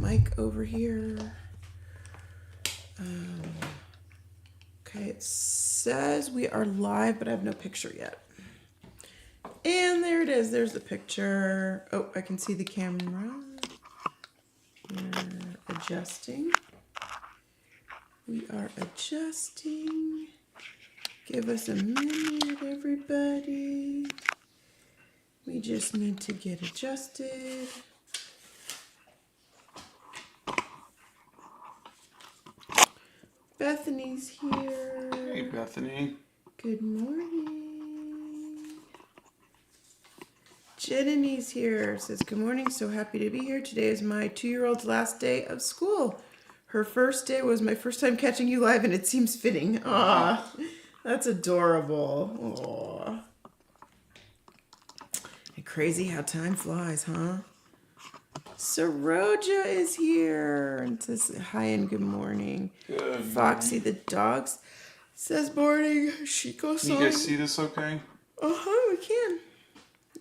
mic over here. Okay, it says we are live, but I have no picture yet. And there it is. There's the picture. Oh, I can see the camera. We're adjusting. We are adjusting. Give us a minute, everybody. We just need to get adjusted. Bethany's here. Hey, Bethany. Good morning. Jenny's here. Says, good morning. So happy to be here. Today is my 2-year-old's last day of school. Her first day was my first time catching you live, and it seems fitting. Aw, that's adorable. Aw. Crazy how time flies, huh? Saroja is here and says hi and good morning. Good Foxy morning. the dogs says morning. Shiko-san. Can you guys see this okay? We can.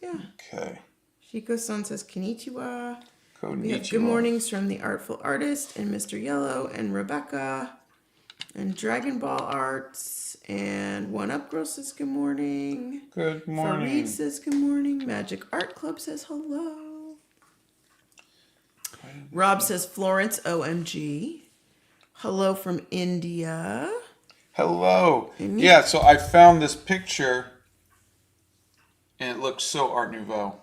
Yeah. Okay. Shiko-san says konnichiwa. Konnichiwa. We have good mornings from the Artful Artist and Mr. Yellow and Rebecca and Dragon Ball Arts and One Up Girl says good morning. Good morning. Fareed says good morning. Magic Art Club says hello. Rob says Florence, OMG. Hello from India. Hello. Yeah, so I found this picture and it looks so Art Nouveau.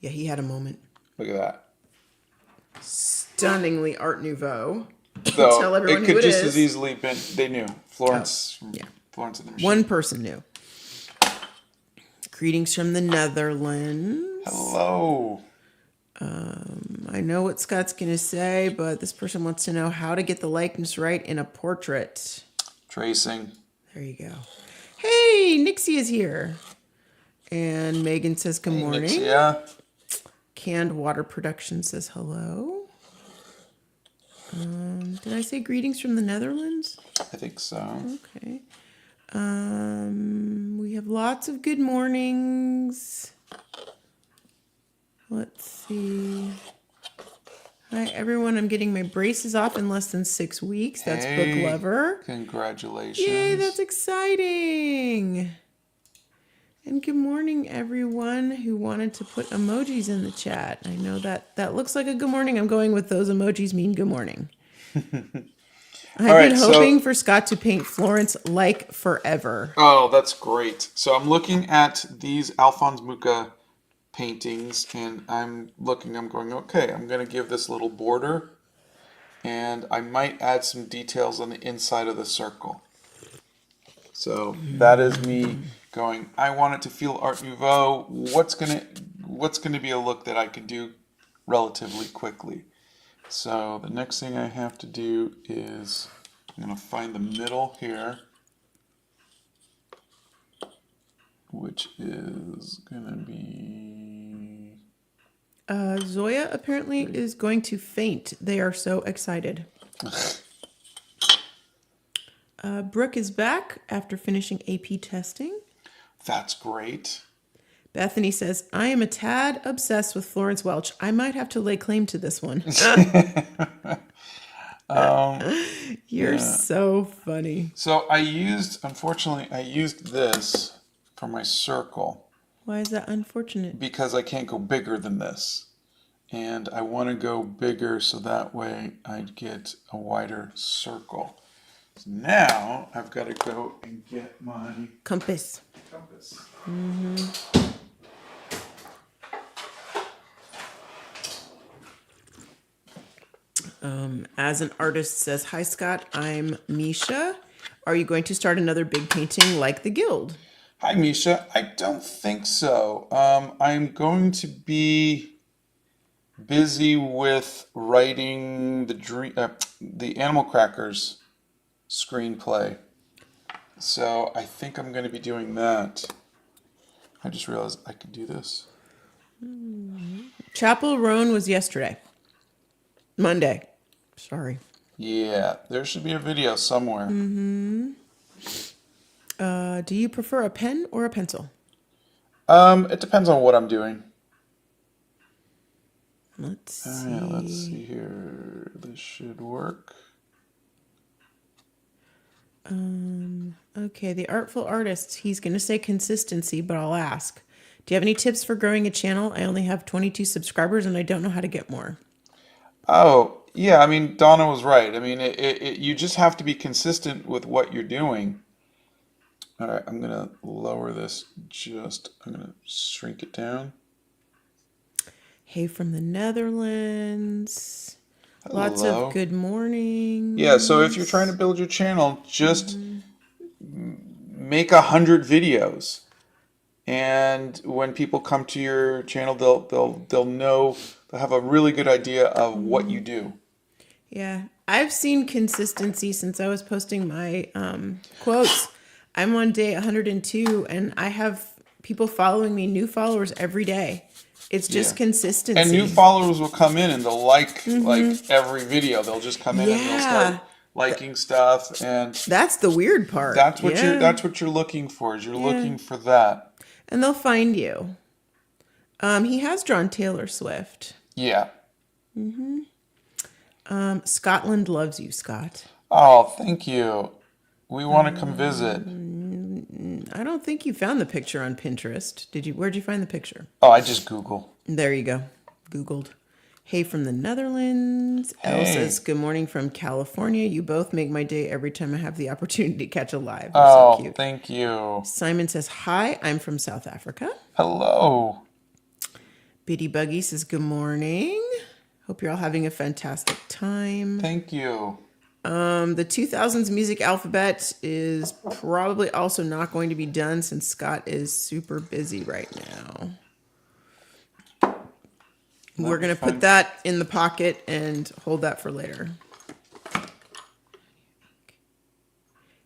Yeah, he had a moment. Look at that. Stunningly Art Nouveau. So Tell everyone it could who it just is. as easily been, they knew. Florence. Yeah. Florence and the Machine. One person knew. Greetings from the Netherlands. Hello. I know what Scott's going to say, but this person wants to know how to get the likeness right in a portrait. Tracing. There you go. Hey, Nixie is here. And Megan says good morning. Nixie, yeah. Canned Water Production says hello. Did I say greetings from the Netherlands? I think so. Okay. We have lots of good mornings. Let's see. Hi, everyone. I'm getting my braces off in less than 6 weeks. That's Book Lover. Congratulations. Yay, that's exciting. And good morning, everyone who wanted to put emojis in the chat. I know that looks like a good morning. I'm going with those emojis mean good morning. I've been hoping for Scott to paint Florence like forever. Oh, that's great. So I'm looking at these Alphonse Mucha paintings, and I'm going, okay, I'm going to give this little border, and I might add some details on the inside of the circle. So that is me going, I want it to feel Art Nouveau. What's gonna be a look that I can do relatively quickly? So the next thing I have to do is I'm gonna find the middle here, which is gonna be Zoya apparently is going to faint. They are so excited. Brooke is back after finishing AP testing. That's great. Bethany says, I am a tad obsessed with Florence Welch. I might have to lay claim to this one. You're so funny. So unfortunately, I used this for my circle. Why is that unfortunate? Because I can't go bigger than this. And I want to go bigger so that way I'd get a wider circle. So now I've got to go and get my compass. As an artist says, hi Scott, I'm Misha. Are you going to start another big painting like the Guild? Hi Misha, I don't think so. I'm going to be busy with writing the Animal Crackers screenplay. So I think I'm going to be doing that. I just realized I could do this. Chapel Roan was yesterday. Monday. Sorry. Yeah, there should be a video somewhere. Do you prefer a pen or a pencil? It depends on what I'm doing. Let's see. All right, let's see here. This should work. Okay, the Artful Artist. He's going to say consistency, but I'll ask. Do you have any tips for growing a channel? I only have 22 subscribers and I don't know how to get more. Oh, yeah, I mean, Donna was right. I mean, you just have to be consistent with what you're doing. All right, I'm going to lower this I'm going to shrink it down. Hey from the Netherlands. Hello. Lots of good morning. Yeah, so if you're trying to build your channel, just make 100 videos. And when people come to your channel, they'll know, they'll have a really good idea of what you do. Yeah, I've seen consistency since I was posting my quotes. I'm on day 102 and I have people following me, new followers every day. It's just consistency. And new followers will come in and they'll like every video. They'll just come in and they'll start liking stuff, and that's the weird part. That's what you're looking for. Is you're looking for that. And they'll find you. He has drawn Taylor Swift. Yeah. Scotland loves you, Scott. Oh, thank you. We want to come visit. I don't think you found the picture on Pinterest. Did you? Where'd you find the picture? Oh, I just Google. There you go. Googled. Hey from the Netherlands. Elle says, good morning from California. You both make my day every time I have the opportunity to catch a live. You're so cute. Thank you. Simon says, hi, I'm from South Africa. Hello. Biddy Buggy says, good morning. Hope you're all having a fantastic time. Thank you. The 2000s music alphabet is probably also not going to be done since Scott is super busy right now. We're going to put that in the pocket and hold that for later.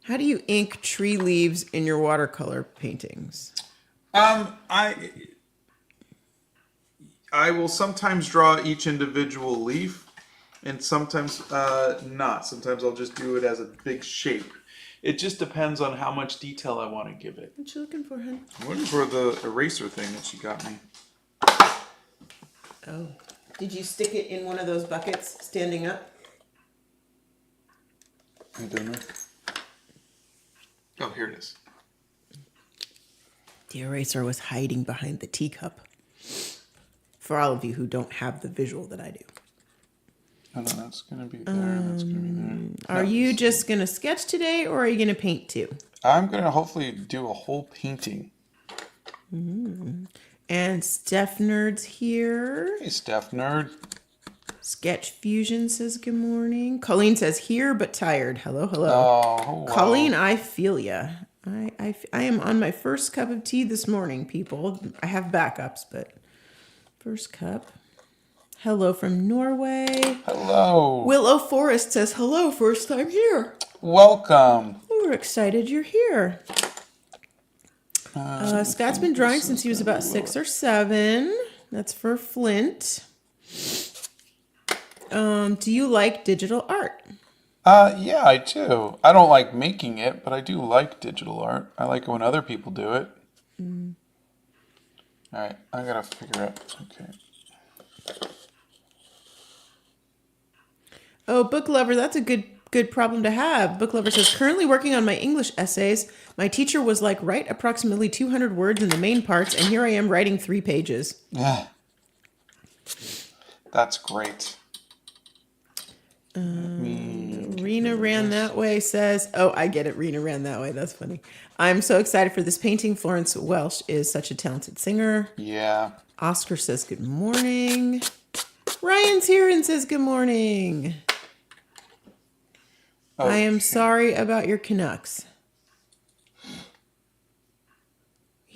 How do you ink tree leaves in your watercolor paintings? I will sometimes draw each individual leaf, and sometimes not. Sometimes I'll just do it as a big shape. It just depends on how much detail I want to give it. What you looking for, hon? I'm looking for the eraser thing that she got me. Oh. Did you stick it in one of those buckets standing up? I don't know. Oh, here it is. The eraser was hiding behind the teacup. For all of you who don't have the visual that I do. Oh, no, that's going to be there, and that's going to be there. Are you just going to sketch today, or are you going to paint too? I'm going to hopefully do a whole painting. And Steph Nerd's here. Hey, Steph Nerd. Sketch Fusion says good morning. Colleen says here but tired. Hello, hello. Oh, hello. Colleen, I feel ya. I am on my first cup of tea this morning, people. I have backups, but first cup. Hello from Norway. Hello. Willow Forest says hello, first time here. Welcome. We're excited you're here. Scott's been drawing since he was about 6 or 7. That's for Flint. Do you like digital art? Yeah, I do. I don't like making it, but I do like digital art. I like it when other people do it. All right, I gotta figure out. Okay. Oh, Book Lover, that's a good problem to have. Book Lover says, currently working on my English essays. My teacher was like, write approximately 200 words in the main parts, and here I am writing 3 pages. Yeah. That's great. Rena Ran That Way says, oh, I get it. Rena Ran That Way. That's funny. I'm so excited for this painting. Florence Welch is such a talented singer. Yeah. Oscar says, good morning. Ryan's here and says, good morning. Okay. I am sorry about your Canucks.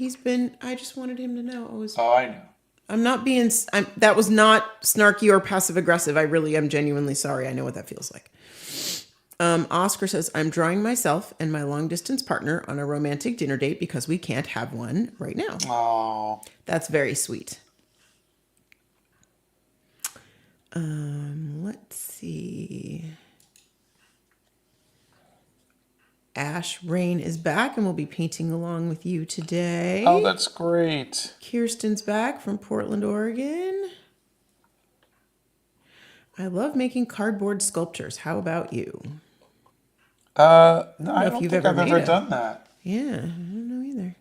I just wanted him to know. I know. I'm not being, that was not snarky or passive aggressive. I really am genuinely sorry. I know what that feels like. Oscar says, I'm drawing myself and my long distance partner on a romantic dinner date because we can't have one right now. Oh. That's very sweet. Let's see. Ash Rain is back and will be painting along with you today. Oh, that's great. Kirsten's back from Portland, Oregon. I love making cardboard sculptures. How about you? No, know I if don't you've think ever I've ever made a- done that. Yeah, I don't know either.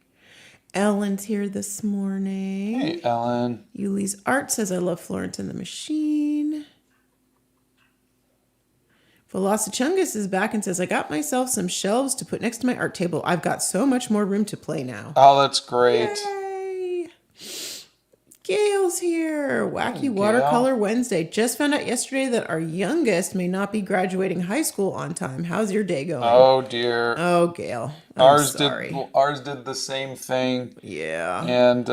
Ellen's here this morning. Hey, Ellen. Yuli's art says, I love Florence and the Machine. Velocichungus is back and says, I got myself some shelves to put next to my art table. I've got so much more room to play now. Oh, that's great. Yay! Gail's here. Wacky Gail. Watercolor Wednesday. Just found out yesterday that our youngest may not be graduating high school on time. How's your day going? Oh dear. Oh, Gail. Ours sorry. did the same thing. Yeah. And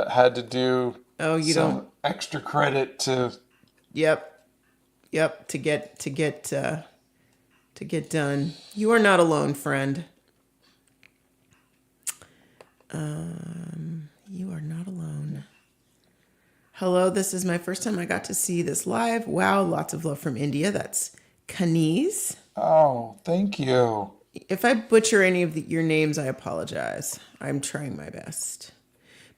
had to do some extra credit to. Yep. To get done. You are not alone, friend. You are not alone. Hello, this is my first time I got to see this live. Wow, lots of love from India. That's Kaniz. Oh, thank you. If I butcher any of your names, I apologize. I'm trying my best.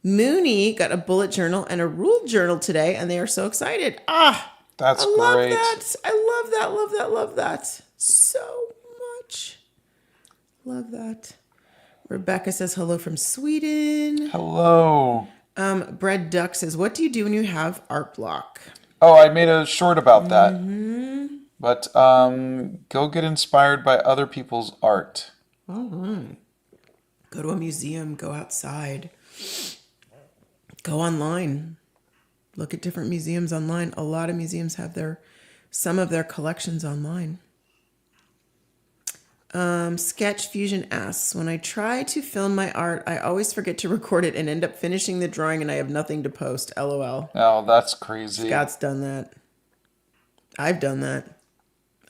Mooney got a bullet journal and a ruled journal today, and they are so excited. That's I love great. that. I love that so much. Love that. Rebecca says hello from Sweden. Hello. Bread Duck says, what do you do when you have art block? Oh, I made a short about that. But go get inspired by other people's art. Go to a museum, go outside, go online. Look at different museums online. A lot of museums have some of their collections online. Sketch Fusion asks, when I try to film my art, I always forget to record it and end up finishing the drawing and I have nothing to post. LOL. Oh, that's crazy. Scott's done that. I've done that.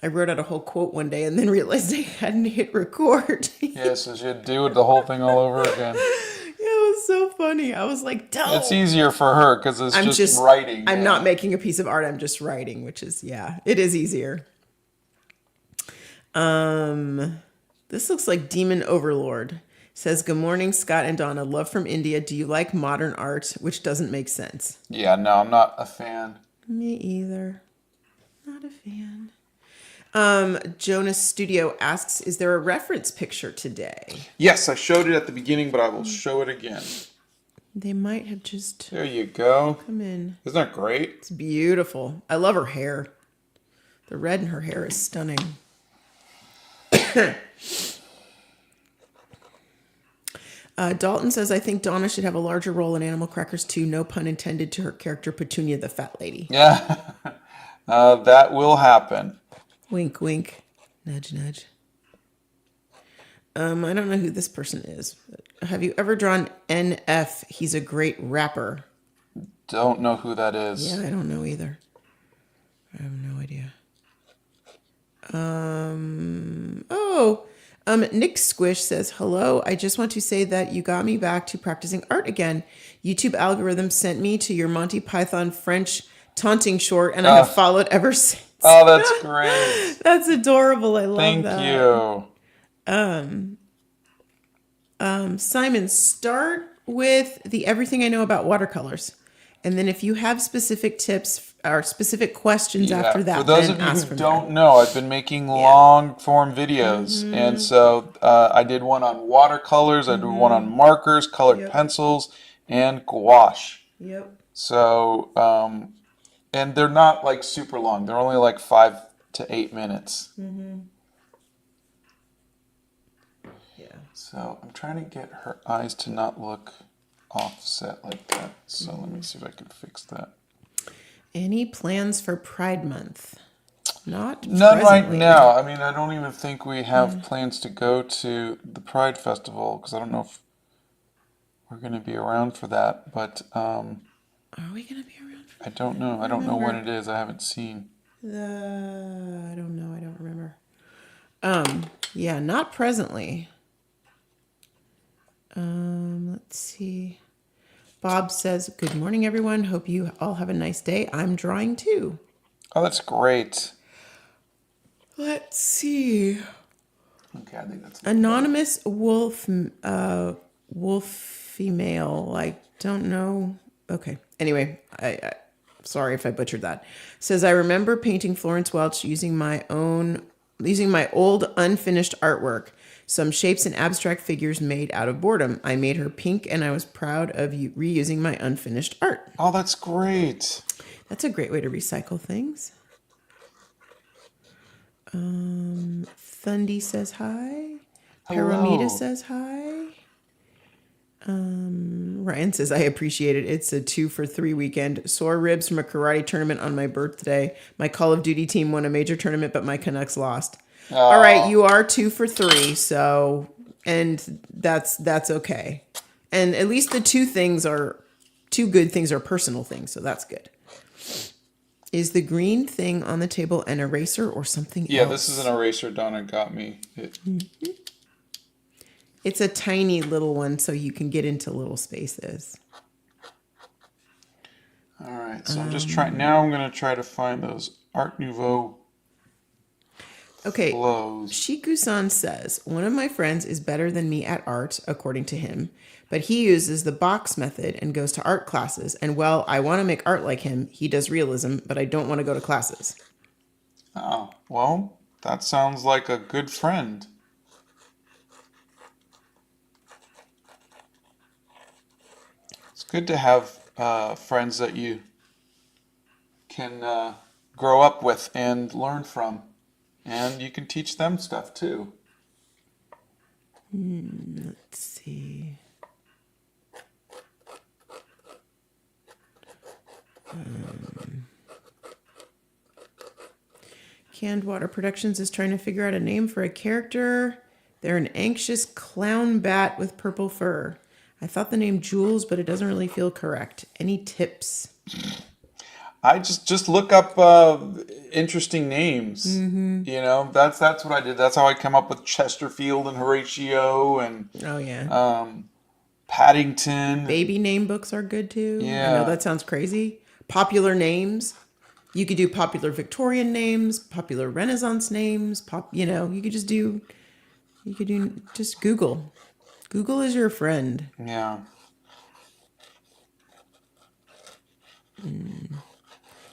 I wrote out a whole quote one day and then realized I hadn't hit record. Yeah, so you'd do the whole thing all over again. It was so funny. I was like, "Don't." It's easier for her because it's just writing. I'm not making a piece of art. I'm just writing, which is, it is easier. This looks like Demon Overlord. Says, good morning, Scott and Donna. Love from India. Do you like modern art? Which doesn't make sense. Yeah, no, I'm not a fan. Me either. Not a fan. Jonas Studio asks, is there a reference picture today? Yes, I showed it at the beginning, but I will show it again. They might have just There you go. come in. Isn't that great? It's beautiful. I love her hair. The red in her hair is stunning. Dalton says, I think Donna should have a larger role in Animal Crackers 2. No pun intended to her character, Petunia the fat lady. Yeah, that will happen. Wink, wink. Nudge, nudge. I don't know who this person is. Have you ever drawn NF? He's a great rapper. Don't know who that is. Yeah, I don't know either. I have no idea. Nick Squish says, hello. I just want to say that you got me back to practicing art again. YouTube algorithm sent me to your Monty Python French taunting short, and I have followed ever since. Oh, that's great. That's adorable. I love Thank that. you. Simon, start with the everything I know about watercolors. And then if you have specific tips or specific questions after that, for those then of you ask who from don't there. know, I've been making long form videos. And so I did one on watercolors, I did one on markers, colored pencils, and gouache. Yep. So, and they're not like super long. They're only like 5 to 8 minutes. Yeah. So I'm trying to get her eyes to not look offset like that. So let me see if I can fix that. Any plans for Pride Month? Not None right presently. now. I mean, I don't even think we have plans to go to the Pride Festival because I don't know if we're going to be around for that. But Are we going to be around for I don't know. I don't know when it is. I haven't seen. I don't know. I don't remember. Yeah, not presently. Let's see. Bob says, good morning, everyone. Hope you all have a nice day. I'm drawing too. Oh, that's great. Let's see. Okay, I think that's Anonymous wolf female. I don't know. Okay. Anyway, I Sorry if I butchered that. Says, I remember painting Florence Welch using my old unfinished artwork. Some shapes and abstract figures made out of boredom. I made her pink and I was proud of reusing my unfinished art. Oh, that's great. That's a great way to recycle things. Thundy says hi. Paramita says hi. Ryan says, I appreciate it. It's a 2 for 3 weekend. Sore ribs from a karate tournament on my birthday. My Call of Duty team won a major tournament, but my Canucks lost. Oh. All right, you are 2 for 3, so, and that's okay. And at least the two good things are personal things, so that's good. Is the green thing on the table an eraser or something else? Yeah, this is an eraser Donna got me. It's a tiny little one, so you can get into little spaces. All right, so I'm just trying. Now I'm going to try to find those Art Nouveau flows. Shiku-san says, one of my friends is better than me at art, according to him, but he uses the box method and goes to art classes. And, well, I want to make art like him. He does realism, but I don't want to go to classes. Oh, well, that sounds like a good friend. It's good to have friends that you can grow up with and learn from. And you can teach them stuff too. Let's see. Canned Water Productions is trying to figure out a name for a character. They're an anxious clown bat with purple fur. I thought the name Jules, but it doesn't really feel correct. Any tips? I just look up interesting names. Mm-hmm. You know, that's what I did. That's how I come up with Chesterfield and Horatio and Paddington. Baby name books are good too. Yeah. I know that sounds crazy. Popular names. You could do popular Victorian names, popular Renaissance names. You could just Google. Google is your friend. Yeah.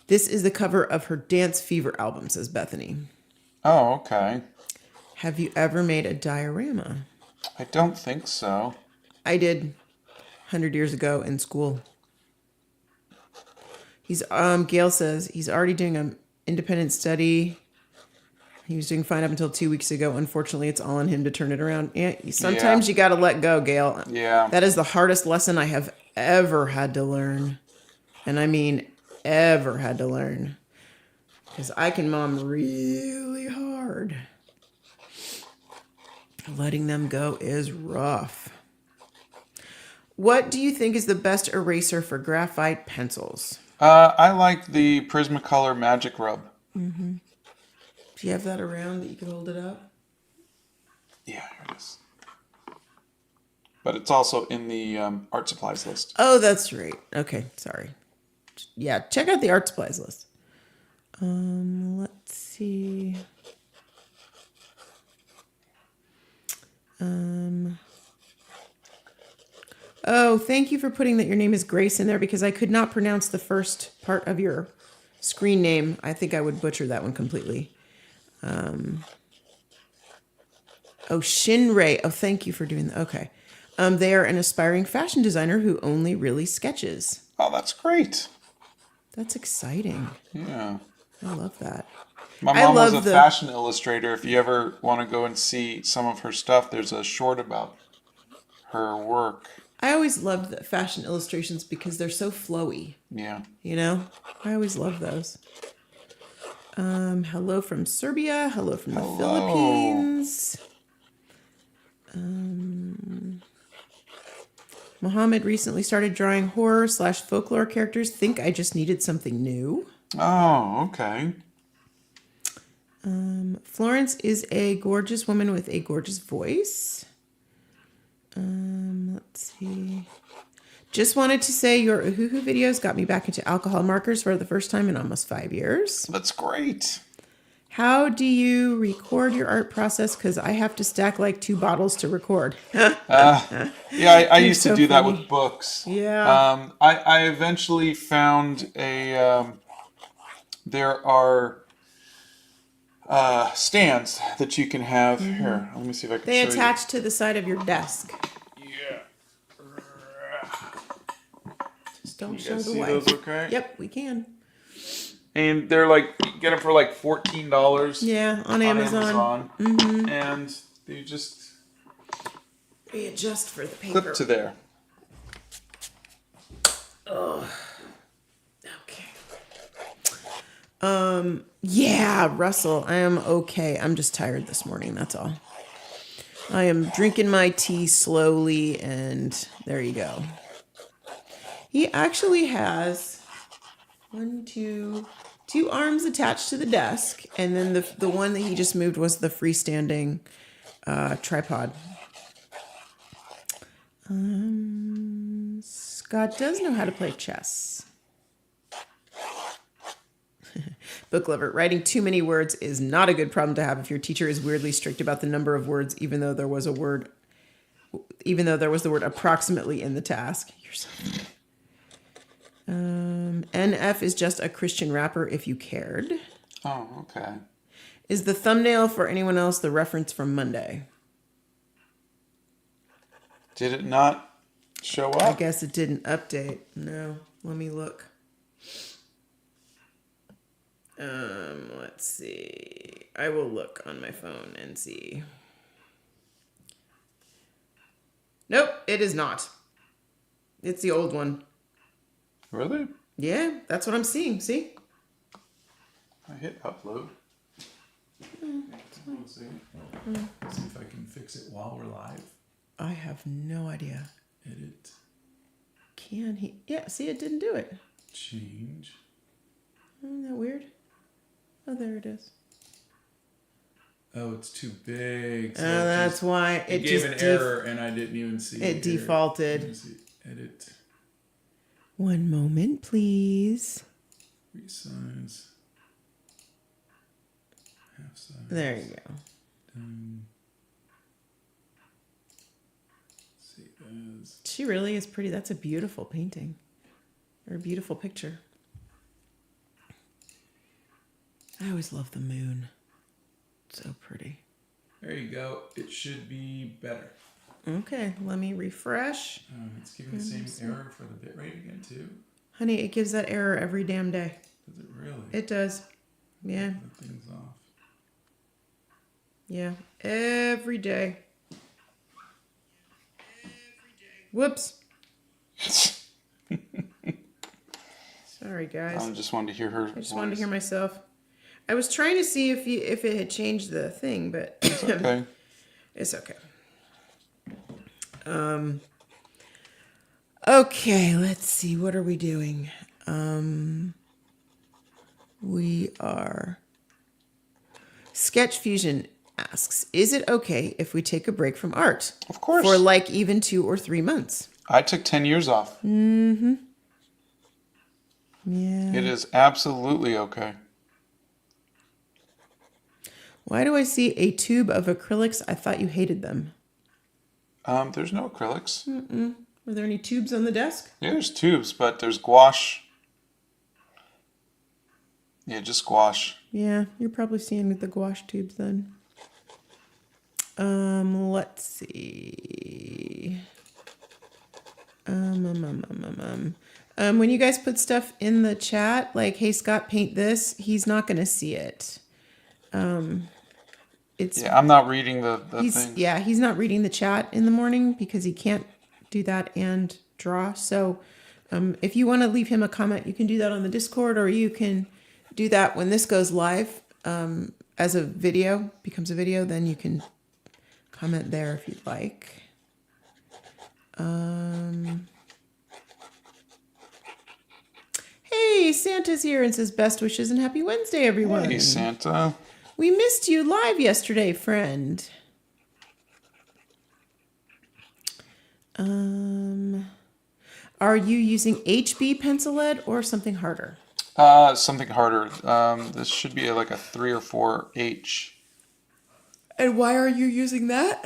This is the cover of her Dance Fever album, says Bethany. Oh, okay. Have you ever made a diorama? I don't think so. I did 100 years ago in school. Gail says he's already doing an independent study. He was doing fine up until 2 weeks ago. Unfortunately, it's all on him to turn it around. Yeah, sometimes you got to let go, Gail. Yeah. That is the hardest lesson I have ever had to learn. And I mean ever had to learn. Because I can mom really hard. Letting them go is rough. What do you think is the best eraser for graphite pencils? I like the Prismacolor Magic Rub. Mm-hmm. Do you have that around that you can hold it up? Yeah, here it is. But it's also in the art supplies list. Oh, that's right. Okay, sorry. Yeah, check out the art supplies list. Let's see. Oh, thank you for putting that your name is Grace in there because I could not pronounce the first part of your screen name. I think I would butcher that one completely. Shinrei. Oh, thank you for doing that. Okay. They are an aspiring fashion designer who only really sketches. Oh, that's great. That's exciting. Yeah. I love that. My mom was a fashion illustrator. If you ever want to go and see some of her stuff, there's a short about her work. I always loved the fashion illustrations because they're so flowy. Yeah. You know? I always love those. Hello from Serbia. Hello from the Philippines. Mohammed recently started drawing horror/folklore characters. Think I just needed something new. Oh, okay. Florence is a gorgeous woman with a gorgeous voice. Let's see. Just wanted to say your Uhuhu videos got me back into alcohol markers for the first time in almost 5 years. That's great. How do you record your art process? Because I have to stack like 2 bottles to record. Yeah, I used to so do that funny. with books. Yeah. I eventually found there are stands that you can have. Here, let me see if I can They show attach to the side of your desk. you. Yeah. Just don't You show guys the see way. those okay? Yep, we can. And they're like, you get them for like $14. Yeah, on Amazon. And they just Readjust for the paper. clip to there. Okay. Yeah, Russell, I am okay. I'm just tired this morning, that's all. I am drinking my tea slowly, and there you go. He actually has 2 arms attached to the desk, and then the one that he just moved was the freestanding tripod. Scott does know how to play chess. Book lover, writing too many words is not a good problem to have if your teacher is weirdly strict about the number of words, even though there was the word approximately in the task. You're so funny. NF is just a Christian rapper if you cared. Oh, okay. Is the thumbnail for anyone else the reference from Monday? Did it not show up? I guess it didn't update. No, let me look. Let's see. I will look on my phone and see. Nope, it is not. It's the old one. Really? Yeah, that's what I'm seeing. See? I hit upload. Let's see. See if I can fix it while we're live. I have no idea. Edit. Can he? Yeah, see, it didn't do it. Change. Isn't that weird? Oh, there it is. Oh, it's too big. So that's why it gave an error and I didn't even see it. Defaulted. Let me see. Edit. One moment, please. Resize. Half size. There you go. Save as. She really is pretty. That's a beautiful painting. Or a beautiful picture. I always love the moon. So pretty. There you go. It should be better. Okay, let me refresh. It's giving the same error for the bitrate again too. Honey, it gives that error every damn day. Does it really? It does. Yeah. That thing's off. Yeah. Every day. Whoops. Sorry, guys. I just wanted to hear her. I just wanted to hear myself. I was trying to see if it had changed the thing, but It's okay. It's okay. Okay, let's see. What are we doing? We are. Sketch Fusion asks, is it okay if we take a break from art? Of course. For like even 2 or 3 months. I took 10 years off. Mm-hmm. Yeah. It is absolutely okay. Why do I see a tube of acrylics? I thought you hated them. There's no acrylics. Were there any tubes on the desk? Yeah, there's tubes, but there's gouache. Yeah, just gouache. Yeah, you're probably seeing the gouache tubes then. Let's see. When you guys put stuff in the chat, like, hey, Scott, paint this, he's not going to see it. Yeah, I'm not reading the thing. Yeah, he's not reading the chat in the morning because he can't do that and draw. So if you want to leave him a comment, you can do that on the Discord, or you can do that when this goes live as a video, becomes a video, then you can comment there if you'd like. Hey, Santa's here and says best wishes and happy Wednesday, everyone. Hey, Santa. We missed you live yesterday, friend. Are you using HB pencil lead or something harder? Something harder. This should be like a 3 or 4 H. And why are you using that?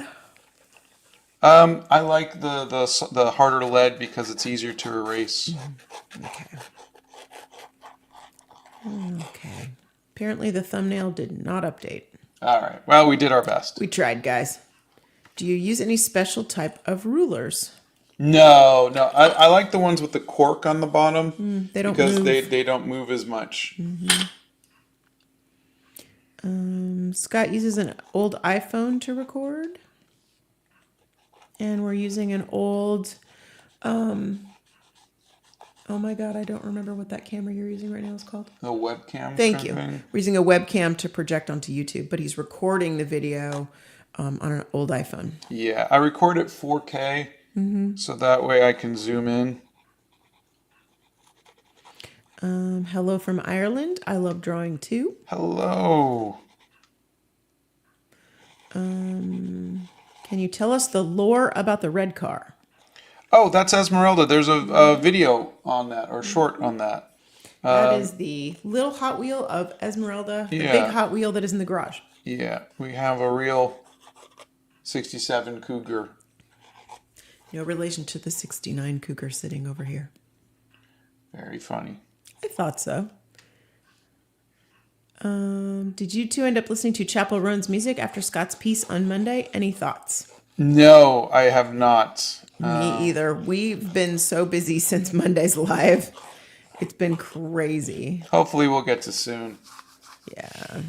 I like the harder lead because it's easier to erase. Okay. Okay. Apparently the thumbnail did not update. All right. Well, we did our best. We tried, guys. Do you use any special type of rulers? No. I like the ones with the cork on the bottom They don't because move. they don't move as much. Scott uses an old iPhone to record. And we're using an old, oh my God, I don't remember what that camera you're using right now is called. The webcam. Thank you. We're using a webcam to project onto YouTube, but he's recording the video on an old iPhone. Yeah, I record at 4K, so that way I can zoom in. Hello from Ireland. I love drawing too. Hello. Can you tell us the lore about the red car? Oh, that's Esmeralda. There's a video on that, or short on that. That is the little Hot Wheel of Esmeralda, the Yeah. big Hot Wheel that is in the garage. Yeah, we have a real 67 Cougar. No relation to the 69 Cougar sitting over here. Very funny. I thought so. Did you two end up listening to Chapel Roan's music after Scott's piece on Monday? Any thoughts? No, I have not. Me either. We've been so busy since Monday's live. It's been crazy. Hopefully we'll get to soon. Yeah.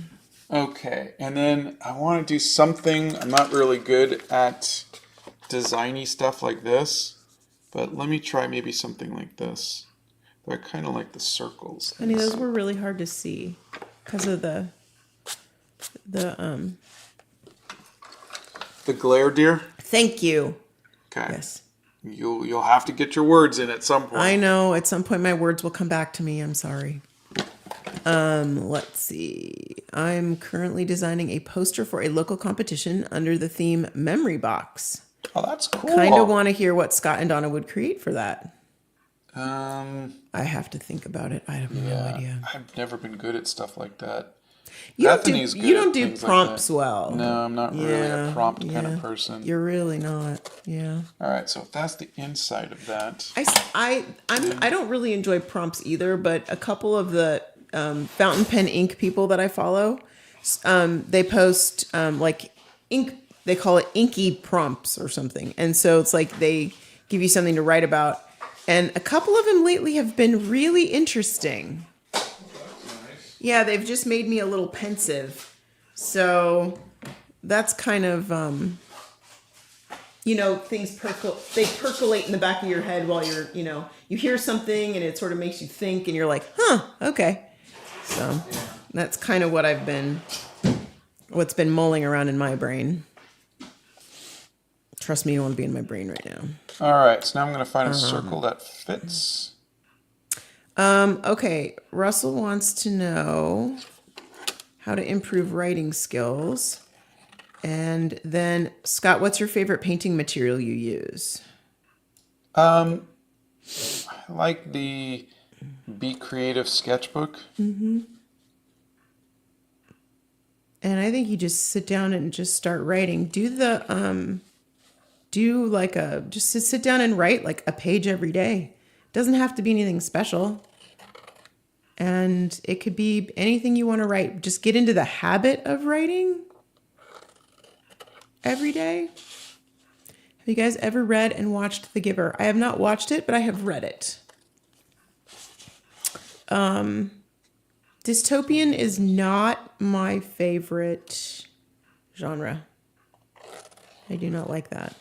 Okay, and then I want to do something. I'm not really good at designy stuff like this, but let me try maybe something like this. But I kind of like the circles. Honey, those were really hard to see because of the glare, dear. Thank you. Okay. Yes. You'll have to get your words in at some point. I know. At some point, my words will come back to me. I'm sorry. Let's see. I'm currently designing a poster for a local competition under the theme Memory Box. Oh, that's cool. Kind of want to hear what Scott and Donna would create for that. I have to think about it. I have no idea. I've never been good at stuff like that. You Bethany's good don't at do things like prompts that. well. No, I'm not really a prompt kind of person. You're really not. Yeah. All right, so if that's the inside of that. I don't really enjoy prompts either, but a couple of the fountain pen ink people that I follow, they post like ink. They call it inky prompts or something, and so it's like they give you something to write about. And a couple of them lately have been really interesting. Yeah, they've just made me a little pensive. So that's kind of, things percolate in the back of your head while you're, you hear something and it sort of makes you think and you're like, huh, okay. So that's kind of what's been mulling around in my brain. Trust me, you don't want to be in my brain right now. All right, so now I'm going to find a circle that fits. Okay, Russell wants to know how to improve writing skills. And then, Scott, what's your favorite painting material you use? I like the Be Creative sketchbook. Mm-hmm. And I think you just sit down and just start writing. Just sit down and write like a page every day. Doesn't have to be anything special. And it could be anything you want to write. Just get into the habit of writing every day. Have you guys ever read and watched The Giver? I have not watched it, but I have read it. Dystopian is not my favorite genre. I do not like that.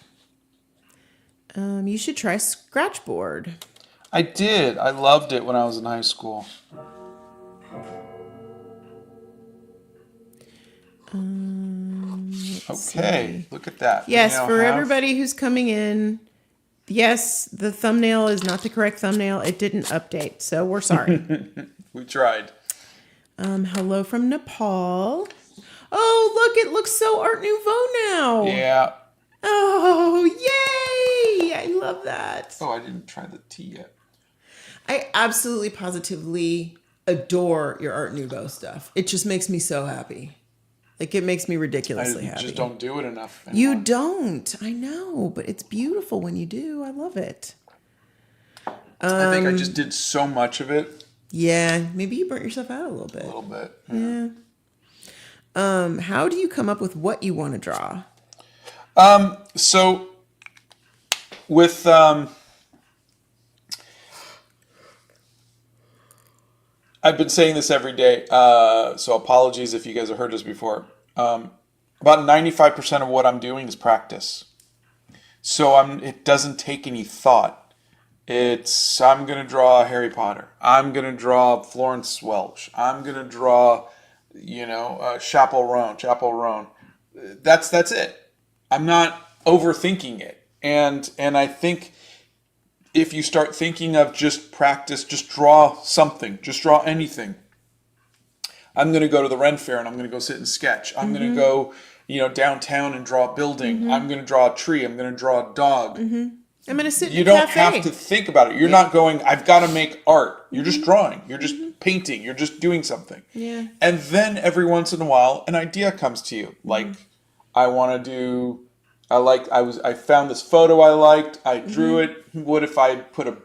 You should try Scratchboard. I did. I loved it when I was in high school. Okay, look at that. Yes, for everybody who's coming in, yes, the thumbnail is not the correct thumbnail. It didn't update, so we're sorry. We tried. Hello from Nepal. Oh, look, it looks so Art Nouveau now. Yeah. Oh, yay! I love that. Oh, I didn't try the T yet. I absolutely positively adore your Art Nouveau stuff. It just makes me so happy. Like, it makes me I ridiculously happy. just don't do it enough You anymore. don't. I know, but it's beautiful when you do. I love it. I think I just did so much of it. Yeah, maybe you burnt yourself out a little bit. A little bit. Yeah. How do you come up with what you want to draw? So with I've been saying this every day, so apologies if you guys have heard this before. About 95% of what I'm doing is practice. So it doesn't take any thought. I'm gonna draw Harry Potter. I'm gonna draw Florence Welch. I'm gonna draw, Chapel Roan. That's it. I'm not overthinking it. And I think if you start thinking of just practice, just draw something, just draw anything. I'm going to go to the Ren Fair and I'm going to go sit and sketch. I'm going to go, downtown and draw a building. I'm going to draw a tree. I'm going to draw a dog. I'm going to sit in You a don't cafe. have to think about it. You're not going, I've got to make art. You're just drawing. You're just painting. You're just doing something. Yeah. And then every once in a while, an idea comes to you. Like, I found this photo I liked. I drew it. What if I put a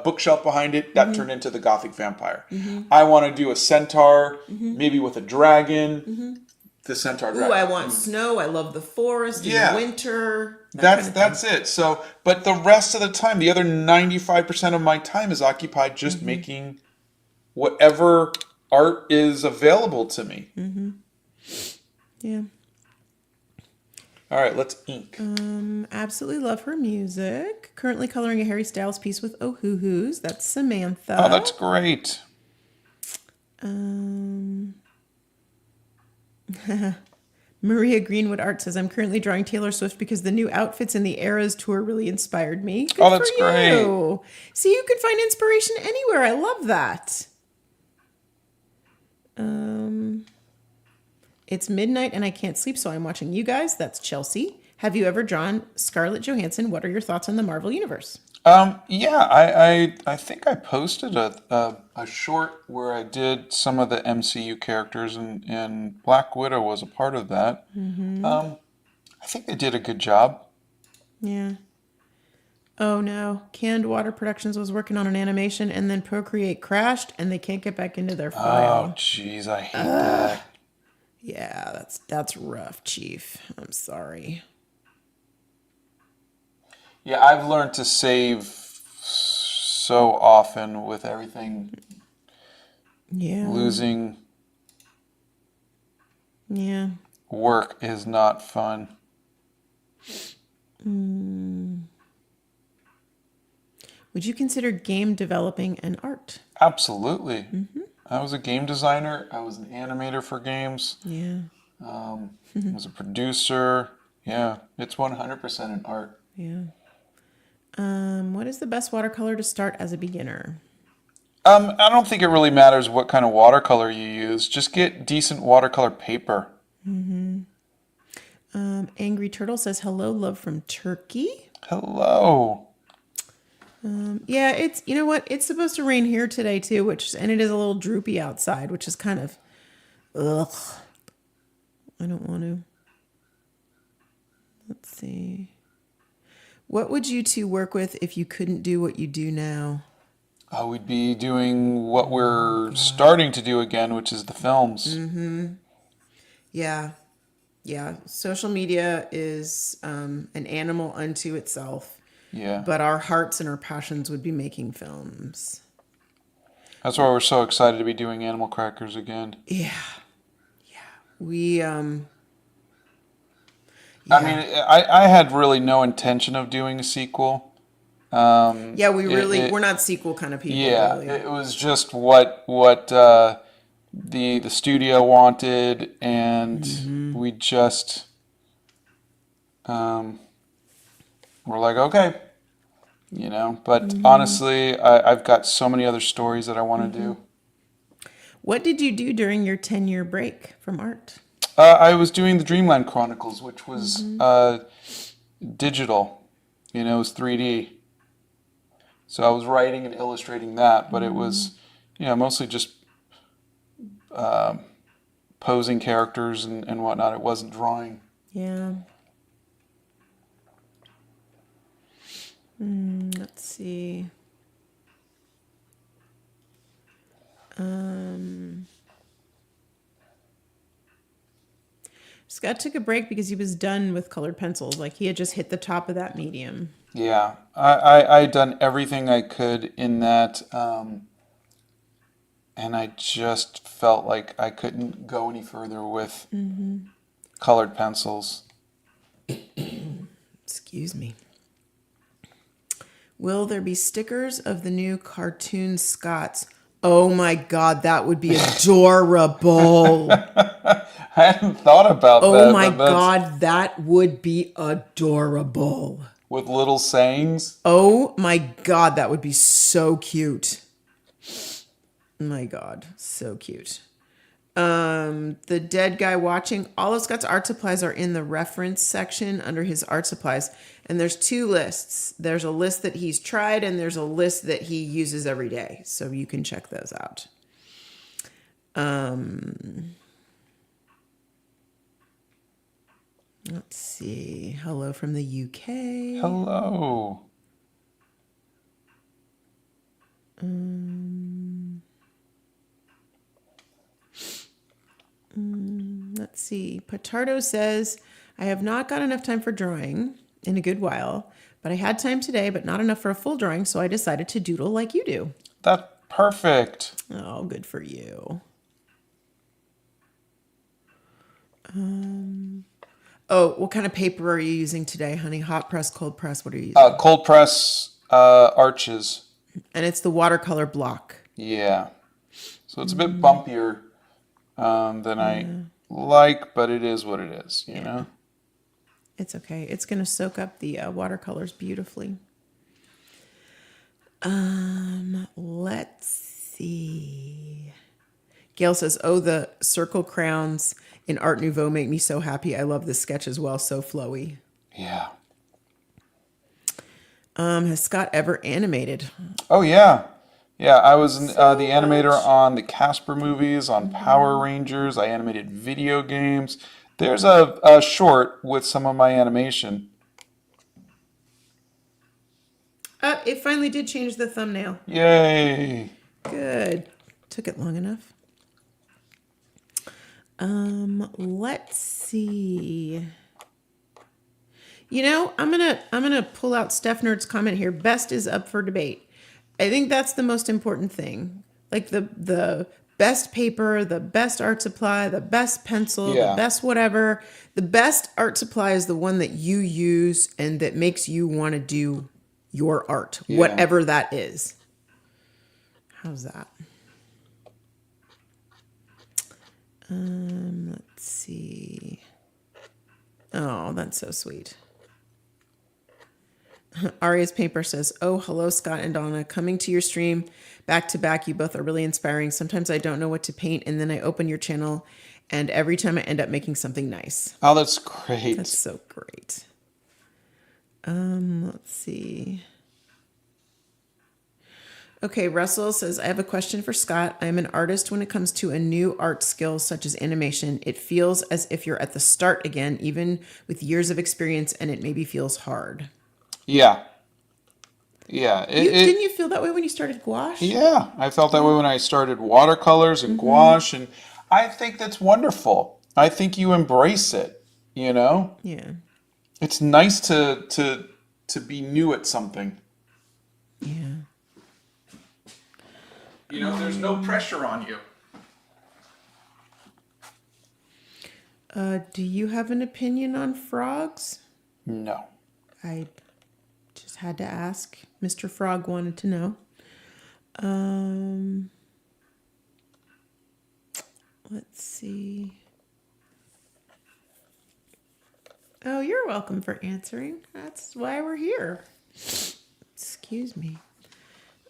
bookshelf behind it? That turned into the Gothic vampire. I want to do a centaur, maybe with a dragon. The centaur dragon. Ooh, I want snow. I love the forest in the winter. That's it. So, but the rest of the time, the other 95% of my time is occupied just making whatever art is available to me. Yeah. All right, let's ink. Absolutely love her music. Currently coloring a Harry Styles piece with Ohuhus. That's Samantha. Oh, that's great. Maria Greenwood Art says, I'm currently drawing Taylor Swift because the new outfits in the Eras tour really inspired me. Good Oh, that's for you. See, you can find inspiration anywhere. I love that. It's midnight and I can't sleep, so I'm watching you guys. That's Chelsea. Have you ever drawn Scarlett Johansson? What are your thoughts on the Marvel Universe? Yeah, I think I posted a short where I did some of the MCU characters, and Black Widow was a part of that. I think they did a good job. Yeah. Oh no. Canned Water Productions was working on an animation and then Procreate crashed and they can't get back into their file. Oh, jeez, I hate that. Yeah, that's rough, Chief. I'm sorry. Yeah, I've learned to save so often with everything. Yeah. Losing work is not fun. Would you consider game developing an art? Absolutely. I was a game designer. I was an animator for games. Yeah. I was a producer. Yeah, it's 100% an art. Yeah. What is the best watercolor to start as a beginner? I don't think it really matters what kind of watercolor you use. Just get decent watercolor paper. Angry Turtle says, hello, love from Turkey. Hello. Yeah, it's, you know what? It's supposed to rain here today too, and it is a little droopy outside, which is kind of, ugh. I don't want to. Let's see. What would you two work with if you couldn't do what you do now? We'd be doing what we're starting to do again, which is the films. Yeah. Yeah. Social media is an animal unto itself. Yeah. But our hearts and our passions would be making films. That's why we're so excited to be doing Animal Crackers again. Yeah. Yeah. We, I mean, I had really no intention of doing a sequel. yeah, we're not sequel kind of people. Yeah, really. it was just what the studio wanted, and we just we're like, okay, But honestly, I've got so many other stories that I want to do. What did you do during your 10-year break from art? I was doing the Dreamland Chronicles, which was digital. It was 3D. So I was writing and illustrating that, but it was, mostly just posing characters and whatnot. It wasn't drawing. Yeah. Let's see. Scott took a break because he was done with colored pencils. Like he had just hit the top of that medium. Yeah, I had done everything I could in that, and I just felt like I couldn't go any further with colored pencils. Excuse me. Will there be stickers of the new cartoon Scots? Oh my God, that would be adorable. I hadn't thought about that. Oh my but that's God, that would be adorable. with little sayings. Oh my God, that would be so cute. My God, so cute. The dead guy watching. All of Scott's art supplies are in the reference section under his art supplies. And there's two lists. There's a list that he's tried and there's a list that he uses every day. So you can check those out. Let's see. Hello from the UK. Hello. Let's see. Patardo says, I have not got enough time for drawing in a good while, but I had time today, but not enough for a full drawing, so I decided to doodle like you do. That's perfect. Oh, good for you. Oh, what kind of paper are you using today, honey? Hot press, cold press? What are you using? Cold press arches. And it's the watercolor block. Yeah. So it's a bit bumpier than I like, but it is what it is, you know? It's okay. It's going to soak up the watercolors beautifully. Let's see. Gail says, oh, the circle crowns in Art Nouveau make me so happy. I love this sketch as well. So flowy. Yeah. Has Scott ever animated? Oh, yeah. Yeah, I was the animator on the Casper movies, on Power Rangers. I animated video games. There's a short with some of my animation. It finally did change the thumbnail. Yay. Good. Took it long enough. Let's see. You know, I'm gonna pull out Steph Nerd's comment here. Best is up for debate. I think that's the most important thing. Like the best paper, the best art supply, the best pencil, Yeah. the best whatever. The best art supply is the one that you use and that makes you want to do your art, Yeah. whatever that is. How's that? Let's see. Oh, that's so sweet. Aria's Paper says, oh, hello, Scott and Donna. Coming to your stream back to back. You both are really inspiring. Sometimes I don't know what to paint, and then I open your channel, and every time I end up making something nice. Oh, that's great. That's so great. Let's see. Okay, Russell says, I have a question for Scott. I'm an artist when it comes to a new art skill such as animation. It feels as if you're at the start again, even with years of experience, and it maybe feels hard. Yeah. Yeah. Didn't you feel that way when you started gouache? Yeah, I felt that way when I started watercolors and gouache, and I think that's wonderful. I think you embrace it, you know? Yeah. It's nice to be new at something. Yeah. You know, there's no pressure on you. Do you have an opinion on frogs? No. I just had to ask. Mr. Frog wanted to know. Let's see. Oh, you're welcome for answering. That's why we're here. Excuse me.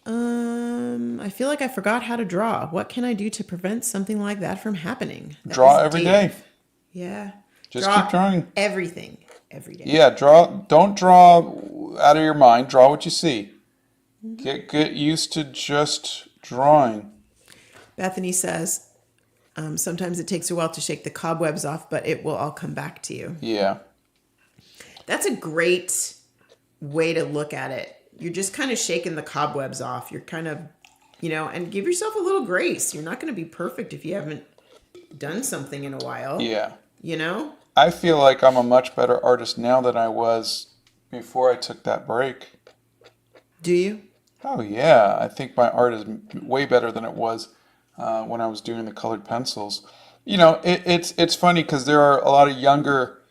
I feel like I forgot how to draw. What can I do to prevent something like that from happening? That Draw was every Dave. day. Yeah. Just keep drawing. Everything. Every day. Yeah, don't draw out of your mind. Draw what you see. Get used to just drawing. Bethany says, Sometimes it takes a while to shake the cobwebs off, but it will all come back to you. Yeah. That's a great way to look at it. You're just kind of shaking the cobwebs off. You're kind of, and give yourself a little grace. You're not going to be perfect if you haven't done something in a while. Yeah. You know? I feel like I'm a much better artist now than I was before I took that break. Do you? Oh, yeah. I think my art is way better than it was when I was doing the colored pencils. It's funny because there are a lot of younger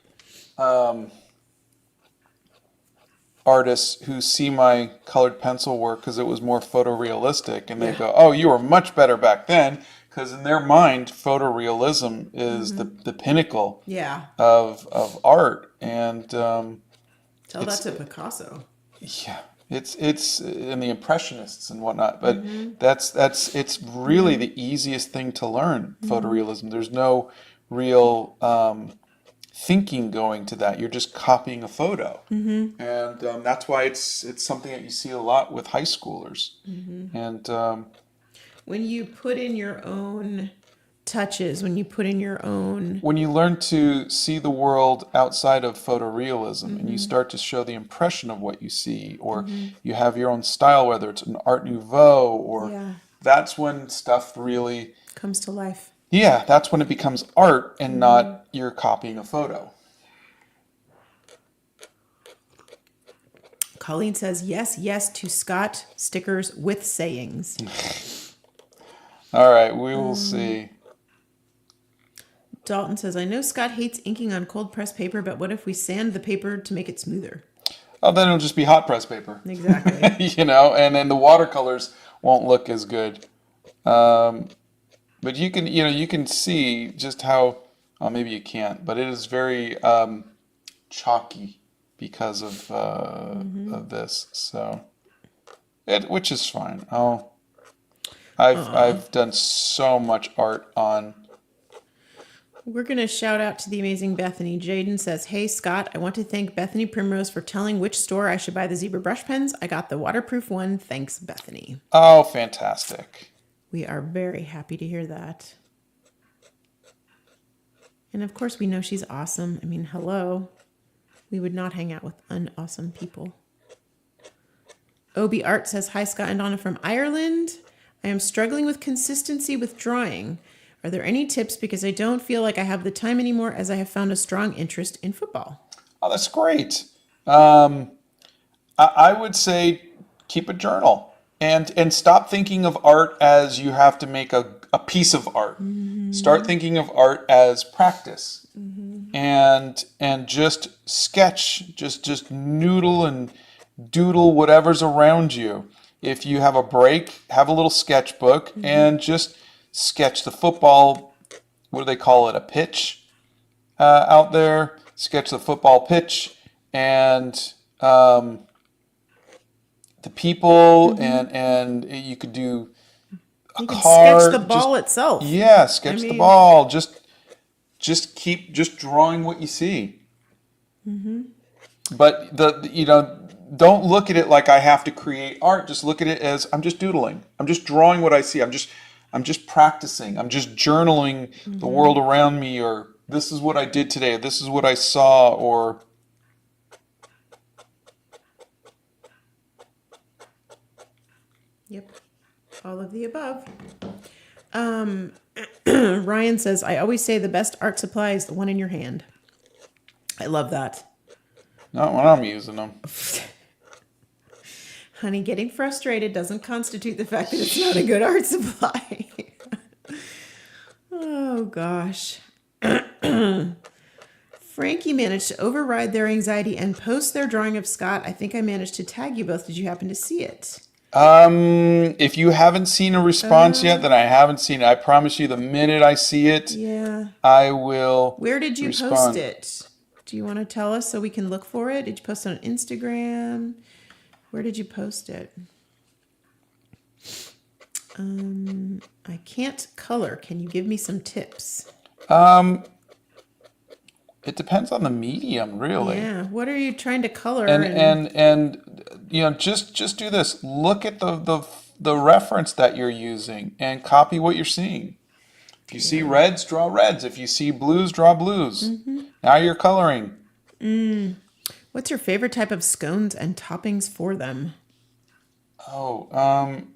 artists who see my colored pencil work because it was more photorealistic, and they go, "Oh, you were much better back then," because in their mind, photorealism is the pinnacle of art, and tell that to Picasso. Yeah, it's in the Impressionists and whatnot, but it's really the easiest thing to learn, photorealism. There's no real thinking going to that. You're just copying a photo, and that's why it's something that you see a lot with high schoolers. And when you put in your own touches, when you put in your own... when you learn to see the world outside of photorealism and you start to show the impression of what you see, or you have your own style, whether it's an Art Nouveau, or that's when stuff really comes to life. Yeah, that's when it becomes art and not you're copying a photo. Colleen says, yes to Scott stickers with sayings. All right, we will see. Dalton says, I know Scott hates inking on cold press paper, but what if we sand the paper to make it smoother? Oh, then it'll just be hot press paper. Exactly. And then the watercolors won't look as good. But you can see just how, maybe you can't, but it is very chalky because of this. So, which is fine. I've done so much art on. We're going to shout out to the amazing Bethany. Jaden says, hey, Scott, I want to thank Bethany Primrose for telling which store I should buy the zebra brush pens. I got the waterproof one. Thanks, Bethany. Oh, fantastic. We are very happy to hear that. And of course, we know she's awesome. I mean, hello. We would not hang out with unawesome people. Obi Art says, hi, Scott and Donna from Ireland. I am struggling with consistency with drawing. Are there any tips? Because I don't feel like I have the time anymore, as I have found a strong interest in football. Oh, that's great. I would say keep a journal. And stop thinking of art as you have to make a piece of art. Start thinking of art as practice. And just sketch, just noodle and doodle whatever's around you. If you have a break, have a little sketchbook and just sketch the football, what do they call it, a pitch out there. Sketch the football pitch and the people, and you could do a car. Sketch the ball itself. Yeah, sketch the ball. Just keep drawing what you see. But don't look at it like I have to create art. Just look at it as I'm just doodling. I'm just drawing what I see. I'm just practicing. I'm just journaling the world around me, or this is what I did today. This is what I saw, or Yep. All of the above. Ryan says, I always say the best art supply is the one in your hand. I love that. not when I'm using them. Honey, getting frustrated doesn't constitute the fact that it's not a good art supply. Oh, gosh. Frankie managed to override their anxiety and post their drawing of Scott. I think I managed to tag you both. Did you happen to see it? If you haven't seen a response yet, then I haven't seen it. I promise you, the minute I see it, I will. Where did you respond. post it? Do you want to tell us so we can look for it? Did you post it on Instagram? Where did you post it? I can't color. Can you give me some tips? It depends on the medium, really. Yeah. What are you trying to color? And just do this. Look at the reference that you're using and copy what you're seeing. If you see reds, draw reds. If you see blues, draw blues. Now you're coloring. What's your favorite type of scones and toppings for them? Oh,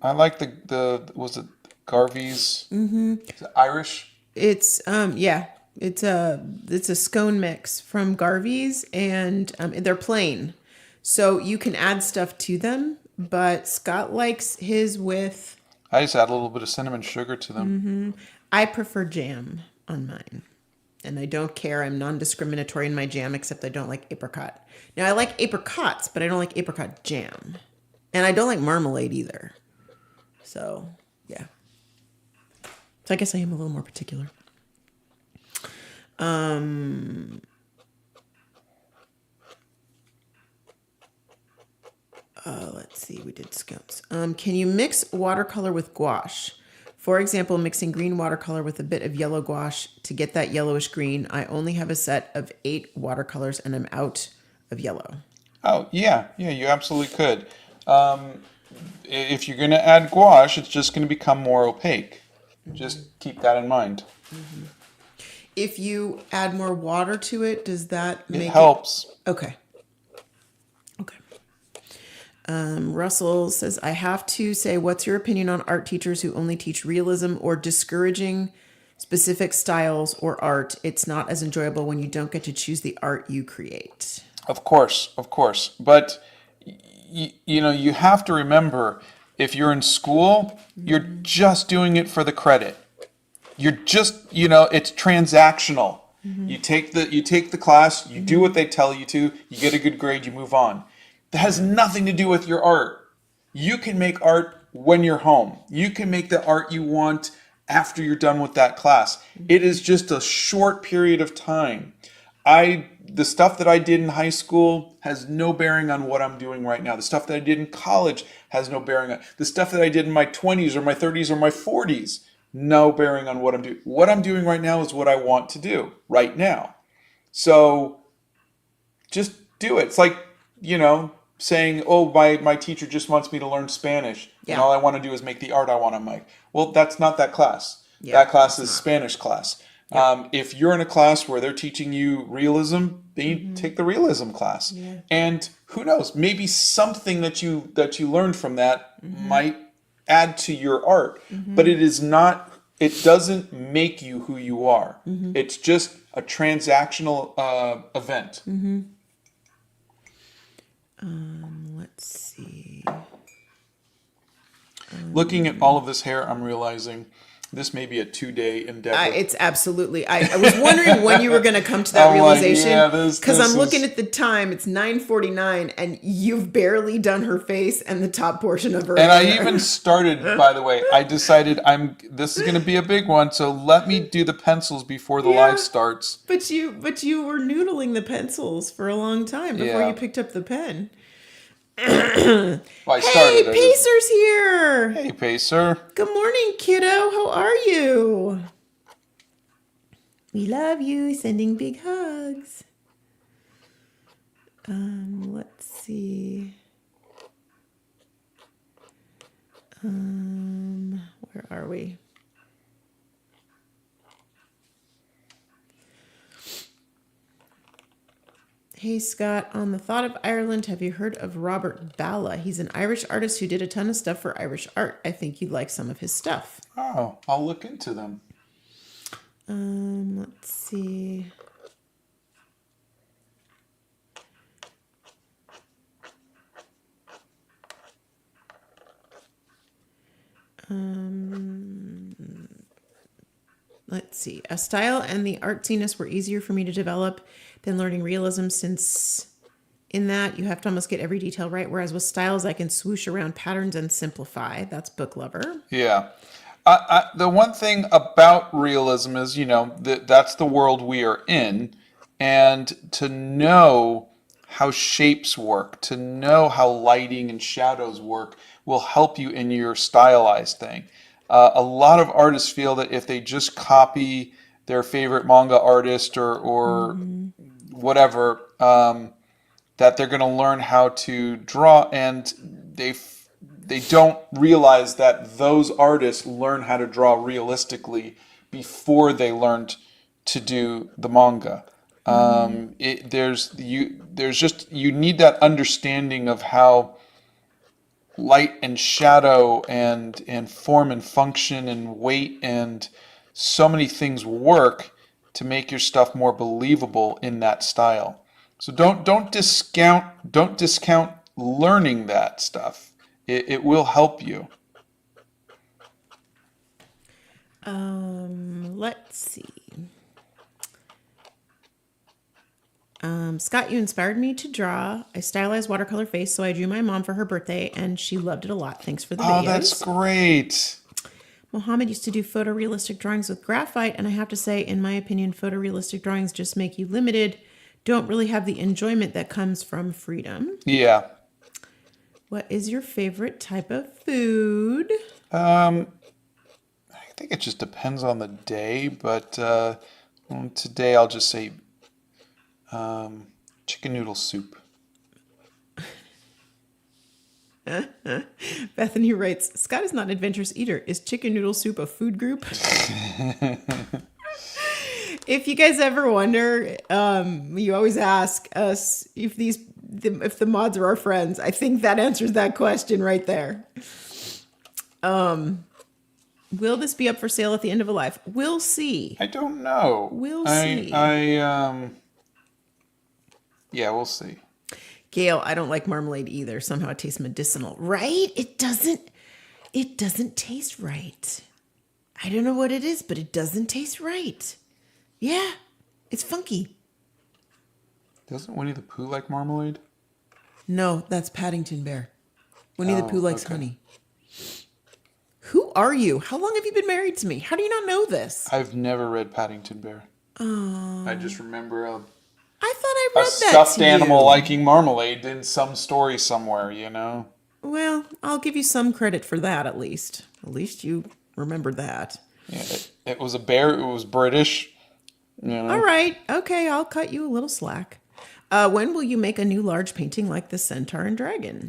I like the was it Garvey's? Is it Irish? It's it's a scone mix from Garvey's, and they're plain, so you can add stuff to them. But Scott likes his with. I just add a little bit of cinnamon sugar to them. I prefer jam on mine, and I don't care. I'm non-discriminatory in my jam, except I don't like apricot. Now I like apricots, but I don't like apricot jam, and I don't like marmalade either. So yeah. So I guess I am a little more particular. Let's see. We did scones. Can you mix watercolor with gouache? For example, mixing green watercolor with a bit of yellow gouache to get that yellowish green. I only have a set of 8 watercolors and I'm out of yellow. Oh, yeah, you absolutely could. If you're going to add gouache, it's just going to become more opaque. Just keep that in mind. If you add more water to it, does that make It helps. Okay. Okay. Russell says, I have to say, what's your opinion on art teachers who only teach realism or discouraging specific styles or art? It's not as enjoyable when you don't get to choose the art you create. Of course. But, you have to remember, if you're in school, you're just doing it for the credit. You're just, it's transactional. You take the class, you do what they tell you to, you get a good grade, you move on. That has nothing to do with your art. You can make art when you're home. You can make the art you want after you're done with that class. It is just a short period of time. The stuff that I did in high school has no bearing on what I'm doing right now. The stuff that I did in college has no bearing on the stuff that I did in my 20s or my 30s or my 40s. No bearing on what I'm doing. What I'm doing right now is what I want to do right now. So just do it. It's like, saying, oh, my teacher just wants me to learn Spanish. Yeah. And all I want to do is make the art I want to make. Well, that's not that class. Yeah, that class is Spanish class. Yeah. If you're in a class where they're teaching you realism, then you take the realism class. Yeah. And who knows, maybe something that you learned from that might add to your art. But it doesn't make you who you are. It's just a transactional event. Let's see. Looking at all of this hair, I'm realizing this may be a 2-day endeavor. It's absolutely. I was wondering when you were going to come to that realization. Because I'm looking at the time. It's 9:49, and you've barely done her face and the top portion of her and hair. I even started, by the way, I decided this is going to be a big one, so let me do the pencils before the live starts. But you were noodling the pencils for a long time before you picked up the pen. Well, hey, Pacer's here. Hey, Pacer. Good morning, kiddo. How are you? We love you. Sending big hugs. Let's see. Where are we? Hey, Scott, on the thought of Ireland, have you heard of Robert Balla? He's an Irish artist who did a ton of stuff for Irish art. I think you'd like some of his stuff. Oh, I'll look into them. Let's see. Let's see. A style and the artsiness were easier for me to develop than learning realism, since in that you have to almost get every detail right, whereas with styles I can swoosh around patterns and simplify. That's Book Lover. Yeah. The one thing about realism is, that's the world we are in, and to know how shapes work, to know how lighting and shadows work will help you in your stylized thing. A lot of artists feel that if they just copy their favorite manga artist or whatever, that they're going to learn how to draw, and they don't realize that those artists learn how to draw realistically before they learned to do the manga. You need that understanding of how light and shadow and form and function and weight and so many things work to make your stuff more believable in that style. So don't discount learning that stuff. It will help you. Let's see. Scott, you inspired me to draw a stylized watercolor face, so I drew my mom for her birthday, and she loved it a lot. Thanks for the videos. Oh, that's great. Mohammed used to do photorealistic drawings with graphite, and I have to say, in my opinion, photorealistic drawings just make you limited, don't really have the enjoyment that comes from freedom. Yeah. What is your favorite type of food? I think it just depends on the day, but today I'll just say chicken noodle soup. Bethany writes, Scott is not an adventurous eater. Is chicken noodle soup a food group? If you guys ever wonder, you always ask us if the mods are our friends. I think that answers that question right there. Will this be up for sale at the end of a life? We'll see. I don't know. We'll see. Yeah, we'll see. Gail, I don't like marmalade either. Somehow it tastes medicinal, right? It doesn't taste right. I don't know what it is, but it doesn't taste right. Yeah, it's funky. Doesn't Winnie the Pooh like marmalade? No, that's Paddington Bear. Winnie the Pooh likes honey. Who are you? How long have you been married to me? How do you not know this? I've never read Paddington Bear. Oh. I just remember I thought I read a that stuffed to animal you. liking marmalade in some story somewhere, you know? Well, I'll give you some credit for that at least. At least you remember that. Yeah, it was a bear. It was British. You know? All right. Okay, I'll cut you a little slack. When will you make a new large painting like the Centaur and Dragon?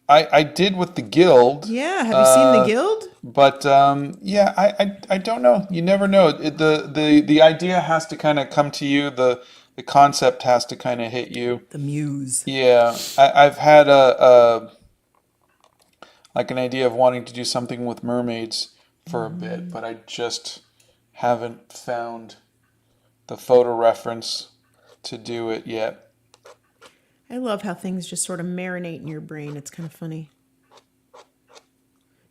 I did with the guild. Yeah, have you seen the guild? But yeah, I don't know. You never know. The idea has to kind of come to you. The concept has to kind of hit you. The muse. Yeah, I've had like an idea of wanting to do something with mermaids for a bit, but I just haven't found the photo reference to do it yet. I love how things just sort of marinate in your brain. It's kind of funny.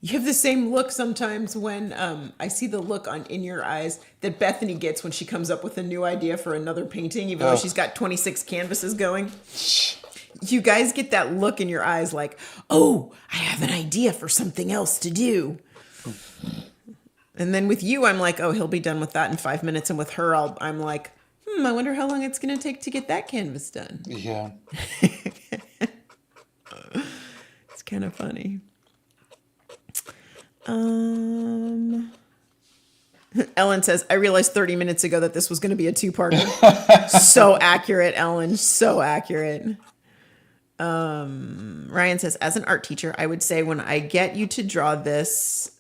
You have the same look sometimes when I see the look in your eyes that Bethany gets when she comes up with a new idea for another painting, even though she's got 26 canvases going. You guys get that look in your eyes like, oh, I have an idea for something else to do. And then with you, I'm like, oh, he'll be done with that in 5 minutes. And with her, I'm like, I wonder how long it's going to take to get that canvas done. Yeah. It's kind of funny. Ellen says, I realized 30 minutes ago that this was going to be a two-parter. So accurate, Ellen. So accurate. Ryan says, as an art teacher, I would say when I get you to draw this,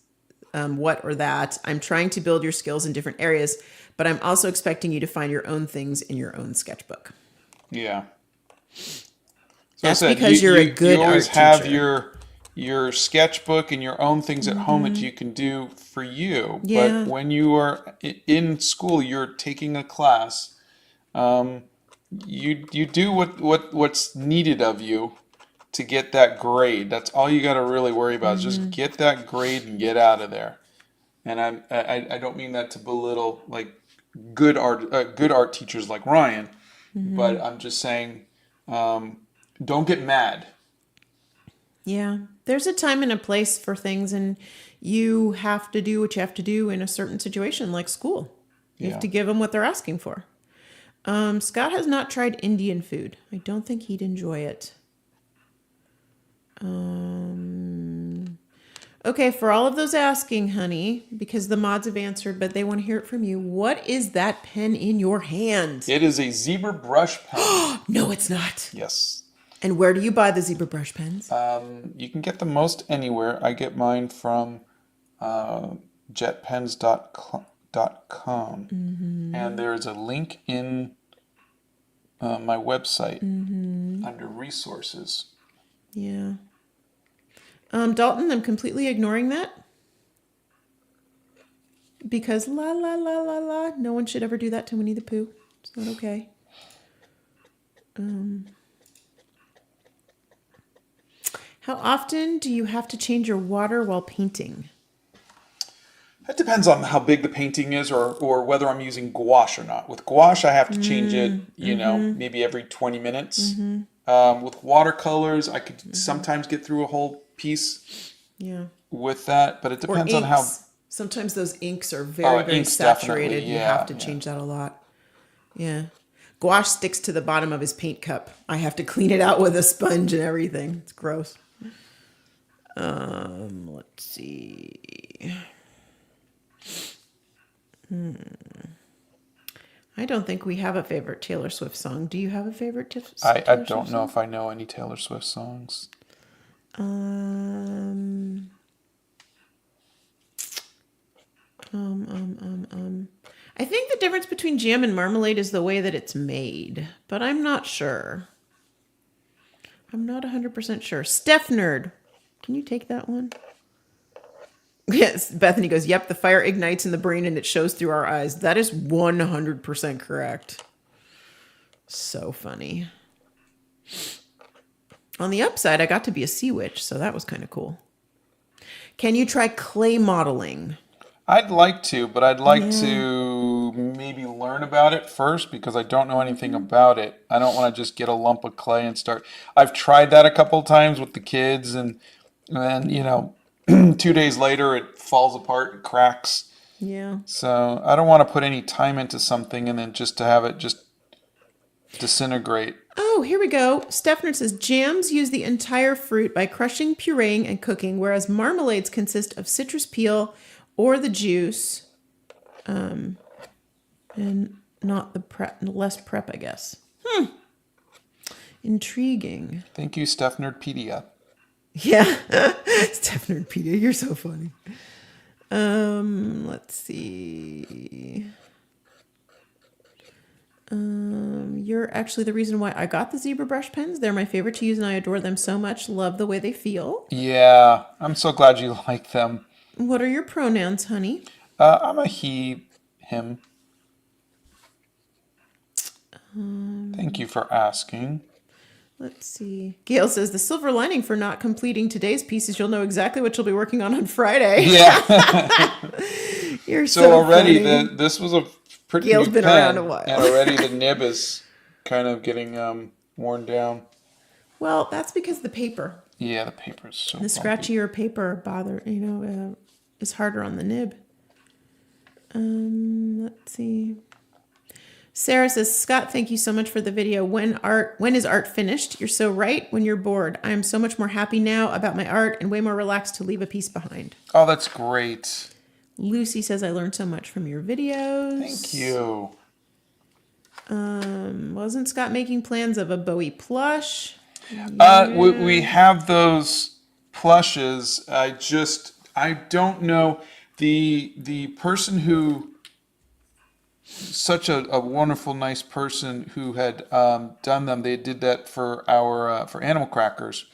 what or that, I'm trying to build your skills in different areas, but I'm also expecting you to find your own things in your own sketchbook. Yeah. So that's because you're a good art teacher. You always have your sketchbook and your own things at home that you can do for you. Yeah. But when you are in school, you're taking a class. You do what's needed of you to get that grade. That's all you got to really worry about. Is just get that grade and get out of there. And I don't mean that to belittle like good art teachers like Ryan, but I'm just saying don't get mad. Yeah, there's a time and a place for things, and you have to do what you have to do in a certain situation, like school. You have to give them what they're asking for. Scott has not tried Indian food. I don't think he'd enjoy it. Okay, for all of those asking, honey, because the mods have answered, but they want to hear it from you. What is that pen in your hand? It is a zebra brush pen. No, it's not. Yes. And where do you buy the zebra brush pens? You can get them most anywhere. I get mine from jetpens.com. And there's a link in my website under resources. Yeah. Dalton, I'm completely ignoring that. Because la la la la la, no one should ever do that to Winnie the Pooh. It's not okay. How often do you have to change your water while painting? That depends on how big the painting is or whether I'm using gouache or not. With gouache, I have to change it, maybe every 20 minutes. With watercolors, I could sometimes get through a whole piece with that, but it depends on how... Sometimes those inks are very saturated. You have to change that a lot. Yeah. Gouache sticks to the bottom of his paint cup. I have to clean it out with a sponge and everything. It's gross. Let's see. I don't think we have a favorite Taylor Swift song. Do you have a favorite Taylor Swift song? I don't know if I know any Taylor Swift songs. I think the difference between jam and marmalade is the way that it's made, but I'm not sure. I'm not 100% sure. Steph Nerd, can you take that one? Yes, Bethany goes, yep, the fire ignites in the brain and it shows through our eyes. That is 100% correct. So funny. On the upside, I got to be a sea witch, so that was kind of cool. Can you try clay modeling? I'd like to, but I'd like to maybe learn about it first because I don't know anything about it. I don't want to just get a lump of clay and start. I've tried that a couple of times with the kids, and then, 2 days later it falls apart and cracks. Yeah. So I don't want to put any time into something and then just to have it just disintegrate. Oh, here we go. Steffner says, jams use the entire fruit by crushing, pureeing, and cooking, whereas marmalades consist of citrus peel or the juice, and not the prep, less prep, I guess. Intriguing. Thank you, Steph Nerdpedia. Yeah. Steph Nerdpedia, you're so funny. Let's see. You're actually the reason why I got the zebra brush pens. They're my favorite to use and I adore them so much. Love the way they feel. Yeah, I'm so glad you like them. What are your pronouns, honey? I'm a he, him. Thank you for asking. Let's see. Gail says, the silver lining for not completing today's piece is you'll know exactly what you'll be working on Friday. Yeah. You're so already funny. this was a pretty Gail's new been pen, around a while. and already the nib is kind of getting worn down. Well, that's because the paper. Yeah, the paper is so The scratchier paper is harder on the nib. Let's see. Sarah says, Scott, thank you so much for the video. When is art finished? You're so right. When you're bored. I am so much more happy now about my art and way more relaxed to leave a piece behind. Oh, that's great. Lucy says, I learned so much from your videos. Thank you. Wasn't Scott making plans of a Bowie plush? We have those plushes. I don't know. The person who, such a wonderful, nice person who had done them, they did that for for Animal Crackers.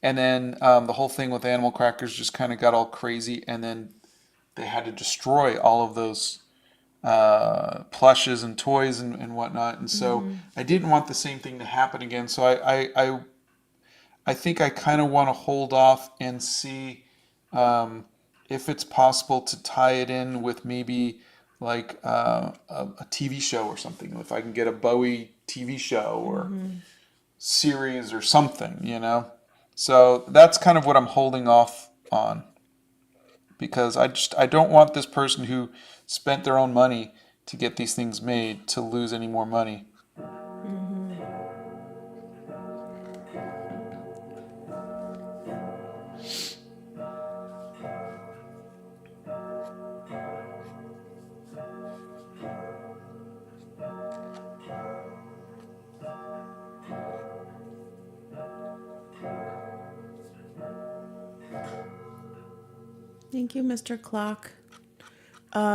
And then the whole thing with Animal Crackers just kind of got all crazy, and then they had to destroy all of those plushes and toys and whatnot. And so I didn't want the same thing to happen again. So I think I kind of want to hold off and see if it's possible to tie it in with maybe like a TV show or something. If I can get a Bowie TV show or series or something, So that's kind of what I'm holding off on. Because I don't want this person who spent their own money to get these things made to lose any more money. Thank you, Mr. Clock.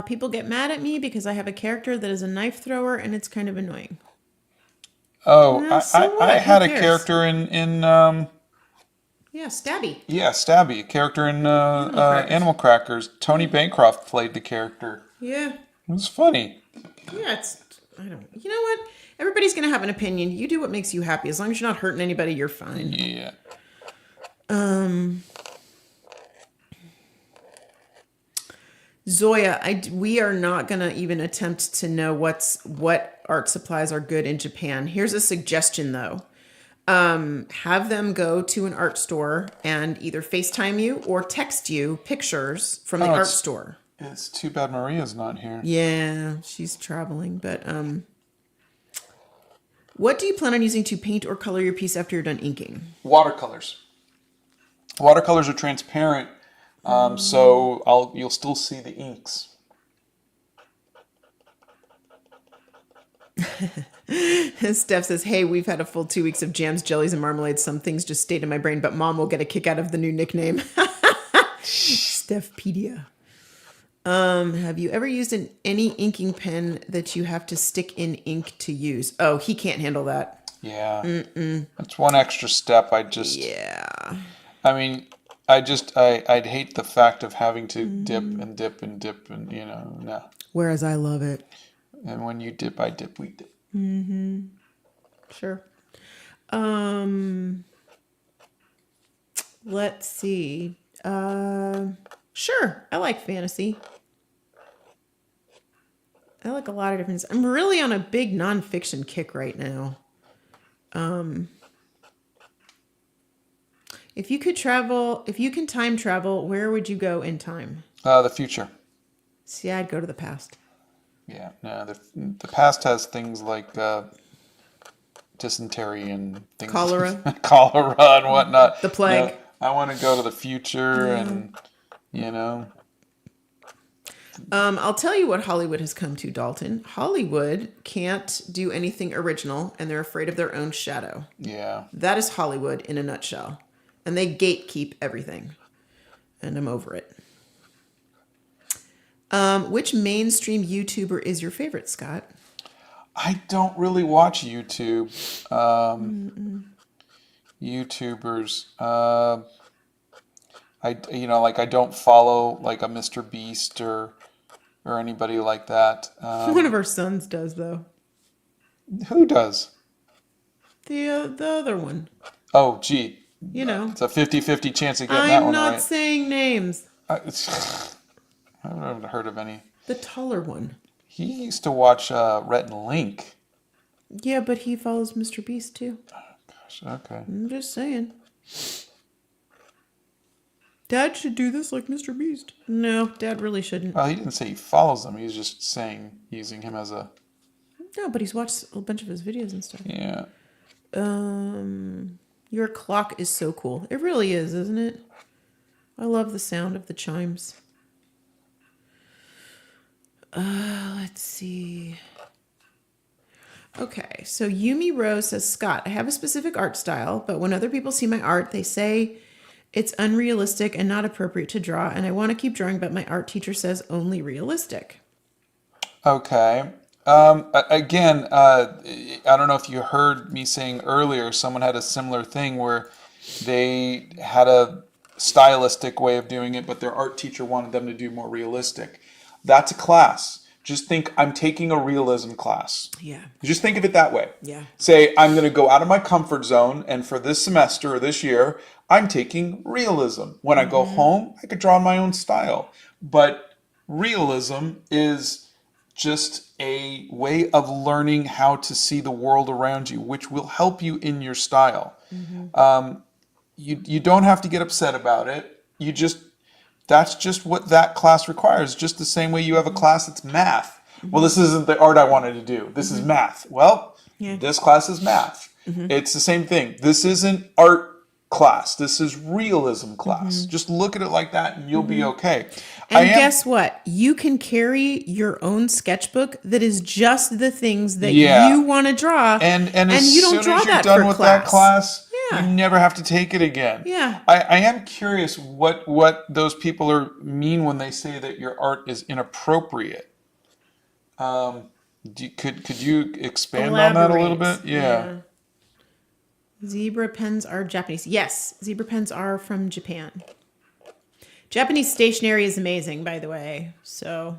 People get mad at me because I have a character that is a knife thrower, and it's kind of annoying. Oh, Well, so what? I had Who a cares? character in Yeah, Stabby. Stabby, a character in Crackers. Animal Crackers. Tony Bancroft played the character. Yeah. It was funny. Yeah, I don't, you know what? Everybody's going to have an opinion. You do what makes you happy. As long as you're not hurting anybody, you're fine. Yeah. Zoya, we are not going to even attempt to know what art supplies are good in Japan. Here's a suggestion though. Have them go to an art store and either FaceTime you or text you pictures from the art store. It's too bad Maria's not here. Yeah, she's traveling, but what do you plan on using to paint or color your piece after you're done inking? Watercolors. Watercolors are transparent, so you'll still see the inks. Steph says, hey, we've had a full 2 weeks of jams, jellies, and marmalades. Some things just stayed in my brain, but Mom will get a kick out of the new nickname. Stephpedia. Have you ever used any inking pen that you have to stick in ink to use? Oh, he can't handle that. Yeah. That's one extra step. Yeah. I mean, I'd hate the fact of having to dip and dip and dip and, no. Whereas I love it. And when you dip, I dip, we dip. Sure. Let's see. Sure. I like fantasy. I like a lot of different. I'm really on a big nonfiction kick right now. If you can time travel, where would you go in time? The future. See, I'd go to the past. Yeah, no, the past has things like dysentery and things. Cholera. Cholera and whatnot. The plague. No, I want to go to the future and, I'll tell you what Hollywood has come to, Dalton. Hollywood can't do anything original, and they're afraid of their own shadow. Yeah. That is Hollywood in a nutshell. And they gatekeep everything. And I'm over it. Which mainstream YouTuber is your favorite, Scott? I don't really watch YouTube. YouTubers. I don't follow like a Mr. Beast or anybody like that. One of our sons does, though. Who does? The other one. Oh, gee. It's a 50-50 chance of getting that one right. I'm not saying names. I haven't heard of any. The taller one. He used to watch Rhett and Link. Yeah, but he follows Mr. Beast too. Oh, gosh, okay. I'm just saying. Dad should do this like Mr. Beast. No, Dad really shouldn't. Well, he didn't say he follows them. He was just saying using him as a... No, but he's watched a bunch of his videos and stuff. Yeah. Your clock is so cool. It really is, isn't it? I love the sound of the chimes. Let's see. Okay, so Yumi Rose says, Scott, I have a specific art style, but when other people see my art, they say it's unrealistic and not appropriate to draw, and I want to keep drawing, but my art teacher says only realistic. Okay. Again, I don't know if you heard me saying earlier, someone had a similar thing where they had a stylistic way of doing it, but their art teacher wanted them to do more realistic. That's a class. Just think I'm taking a realism class. Yeah. Just think of it that way. Yeah. Say, I'm going to go out of my comfort zone, and for this semester or this year, I'm taking realism. When I go home, I could draw in my own style. But realism is just a way of learning how to see the world around you, which will help you in your style. You don't have to get upset about it. That's just what that class requires. Just the same way you have a class that's math. Well, this isn't the art I wanted to do. This is math. Well, this class is math. It's the same thing. This isn't art class. This is realism class. Just look at it like that and you'll be okay. And guess what? You can carry your own sketchbook that is just the things that you want to draw. And as you don't soon draw as you're that done for with class. that class, you Yeah. never have to take it again. Yeah. I am curious what those people mean when they say that your art is inappropriate. Could you expand on that a little Elaborate. bit? Yeah. Zebra pens are Japanese. Yes, zebra pens are from Japan. Japanese stationery is amazing, by the way. So,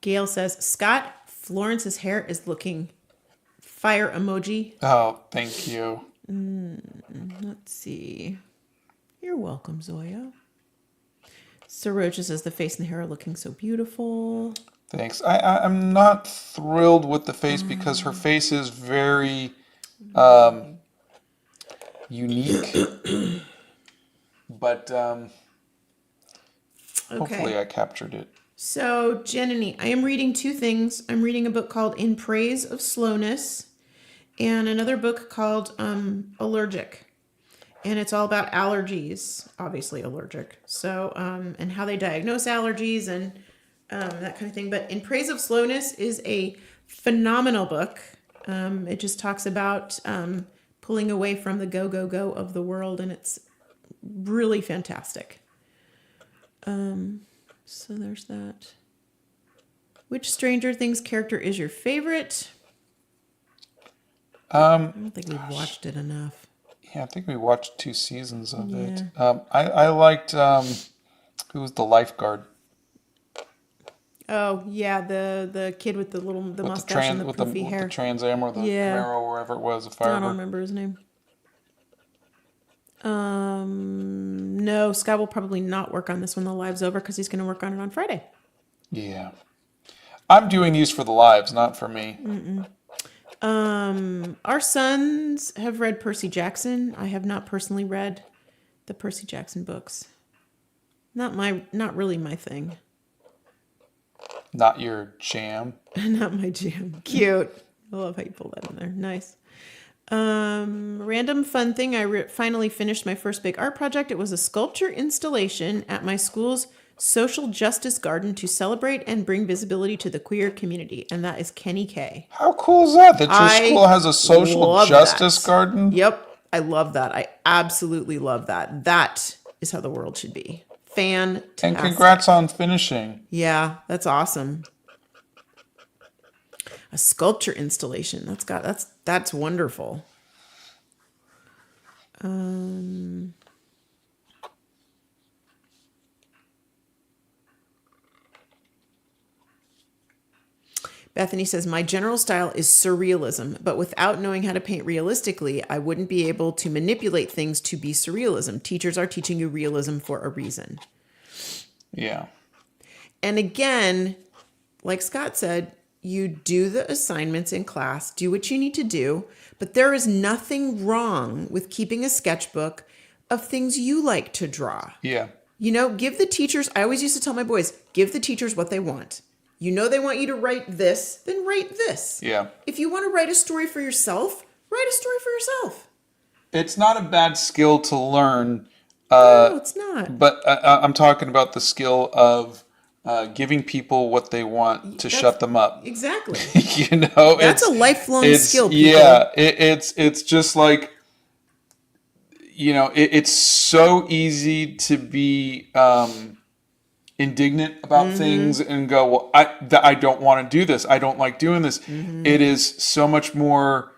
Gail says, Scott, Florence's hair is looking fire emoji. Oh, thank you. Let's see. You're welcome, Zoya. Saroja says the face and the hair are looking so beautiful. Thanks. I'm not thrilled with the face because her face is very unique. But hopefully I captured it. So, Jenny, I am reading two things. I'm reading a book called In Praise of Slowness and another book called Allergic. And it's all about allergies, obviously allergic. So, and how they diagnose allergies and that kind of thing. But In Praise of Slowness is a phenomenal book. It just talks about pulling away from the go, go, go of the world. And it's really fantastic. So there's that. Which Stranger Things character is your favorite? I don't think we've watched it enough. Yeah, I think we watched 2 seasons of it. I liked who was the lifeguard? Oh yeah, the kid with the mustache and the poofy hair. With the Trans Am or the Camaro, wherever it was, the I Firebird. don't remember his name. No, Scott will probably not work on this when the live's over because he's going to work on it on Friday. Yeah. I'm doing these for the lives, not for me. Our sons have read Percy Jackson. I have not personally read the Percy Jackson books. Not really my thing. Not your jam. Not my jam. Cute. I love how you pull that in there. Nice. Random fun thing. I finally finished my first big art project. It was a sculpture installation at my school's social justice garden to celebrate and bring visibility to the queer community. And that is Kenny K. How cool is that? That your school has a social justice garden? Yep. I love that. I absolutely love that. That is how the world should be. Fantastic. And congrats on finishing. Yeah, that's awesome. A sculpture installation. That's wonderful. Bethany says, my general style is surrealism, but without knowing how to paint realistically, I wouldn't be able to manipulate things to be surrealism. Teachers are teaching you realism for a reason. Yeah. And again, like Scott said, you do the assignments in class, do what you need to do, but there is nothing wrong with keeping a sketchbook of things you like to draw. Yeah. You know, give the teachers, I always used to tell my boys, give the teachers what they want. You know they want you to write this, then write this. Yeah. If you want to write a story for yourself, write a story for yourself. It's not a bad skill to learn. No, it's not. But I'm talking about the skill of giving people what they want to shut them up. Exactly. You know, that's a lifelong skill. People. Yeah, it's just like, you know, it's so easy to be indignant about things and go, well, I don't want to do this. I don't like doing this. It is so much more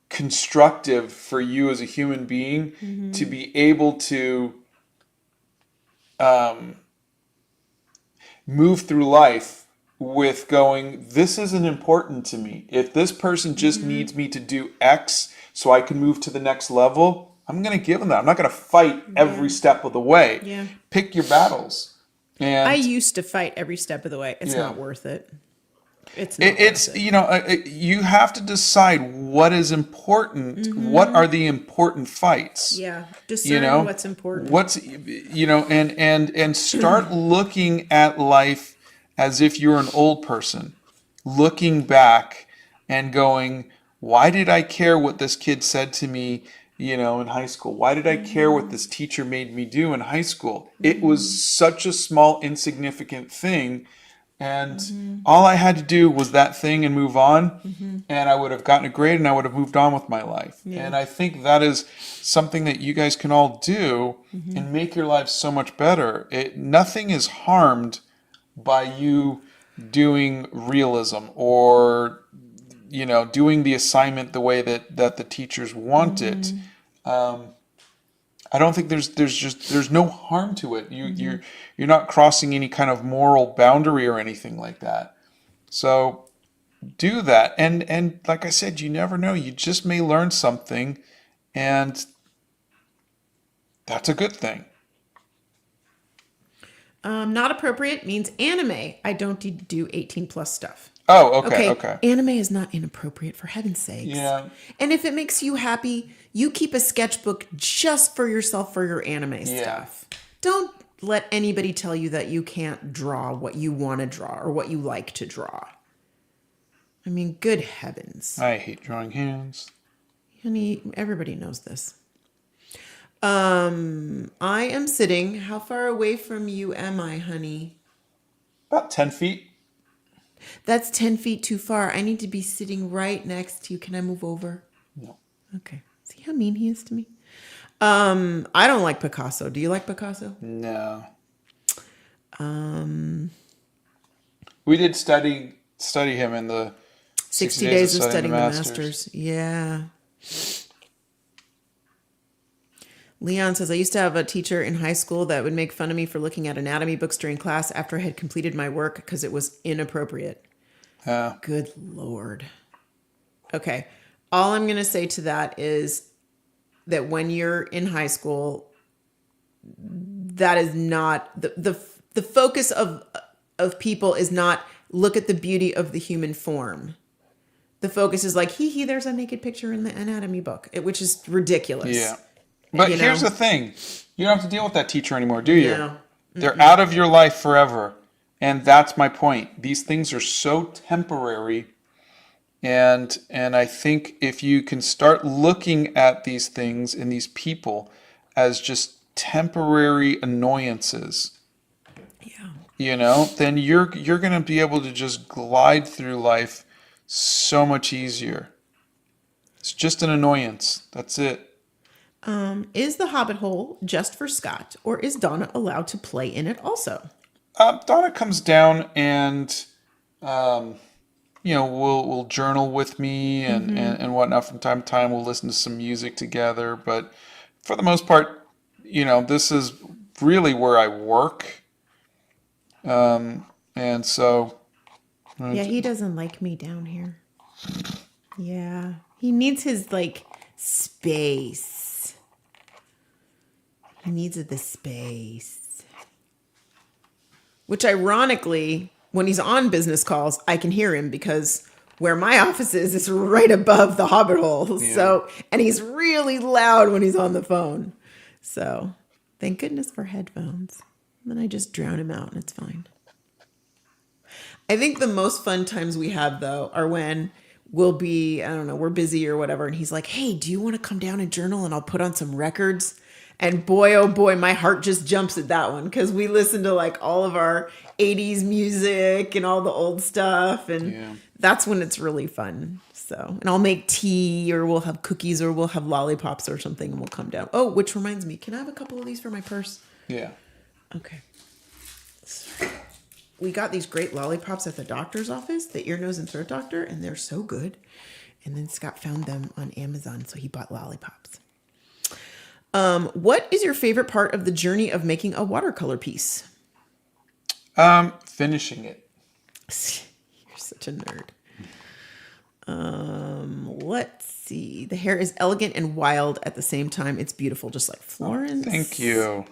constructive for you as a human being to be able to move through life with going, this isn't important to me. If this person just needs me to do X so I can move to the next level, I'm going to give them that. I'm not going to fight every step of the way. Yeah. Pick your battles. And I used to fight every step of the way. It's not worth it. It's not it's worth it. You know, you have to decide what is important. What are the important fights? Yeah, discern what's important. What's, you know, and start looking at life as if you're an old person, looking back and going, why did I care what this kid said to me, you know, in high school? Why did I care what this teacher made me do in high school? It was such a small, insignificant thing, And all I had to do was that thing and move on, and I would have gotten a grade and I would have moved on with my life. And I think that is something that you guys can all do and make your lives so much better. Nothing is harmed by you doing realism or doing the assignment the way that the teachers want it. I don't think there's no harm to it. You're not crossing any kind of moral boundary or anything like that. So do that. And like I said, you never know. You just may learn something, and that's a good thing. Not appropriate means anime. I don't do 18 plus stuff. Oh, okay. Anime is not inappropriate, for heaven's sakes. Yeah. And if it makes you happy, you keep a sketchbook just for yourself for your anime stuff. Don't let anybody tell you that you can't draw what you want to draw or what you like to draw. I mean, good heavens. I hate drawing hands. Honey, everybody knows this. I am sitting. How far away from you am I, honey? About 10 feet. That's 10 feet too far. I need to be sitting right next to you. Can I move over? No. Okay. See how mean he is to me? I don't like Picasso. Do you like Picasso? No. We did study him in the 60 days of studying the masters. Yeah. Leon says, I used to have a teacher in high school that would make fun of me for looking at anatomy books during class after I had completed my work because it was inappropriate. Good Lord. Okay. All I'm going to say to that is that when you're in high school, that is not the focus of people is not look at the beauty of the human form. The focus is like, there's a naked picture in the anatomy book, which is ridiculous. Yeah. But here's the thing. You don't have to deal with that teacher anymore, do you? No. They're out of your life forever. And that's my point. These things are so temporary. And I think if you can start looking at these things and these people as just temporary annoyances, then you're going to be able to just glide through life so much easier. It's just an annoyance. That's it. Is the Hobbit hole just for Scott, or is Donna allowed to play in it also? Donna comes down and, will journal with me and whatnot from time to time. We'll listen to some music together. But for the most part, this is really where I work. And so. Yeah, he doesn't like me down here. Yeah. He needs his, space. He needs the space. Which ironically, when he's on business calls, I can hear him because where my office is right above the Hobbit hole. Yeah. So, and he's really loud when he's on the phone. So, thank goodness for headphones. And then I just drown him out and it's fine. I think the most fun times we have, though, are when we'll be, we're busy or whatever. And he's like, hey, do you want to come down and journal and I'll put on some records? And boy, oh boy, my heart just jumps at that one because we listen to all of our 80s music and all the old stuff. And that's when it's really fun. So, and I'll make tea or we'll have cookies or we'll have lollipops or something and we'll come down. Oh, which reminds me, can I have a couple of these for my purse? Yeah. Okay. We got these great lollipops at the doctor's office, the ear, nose, and throat doctor, and they're so good. And then Scott found them on Amazon, so he bought lollipops. What is your favorite part of the journey of making a watercolor piece? Finishing it. You're such a nerd. Let's see. The hair is elegant and wild at the same time. It's beautiful, just like Florence. Thank you.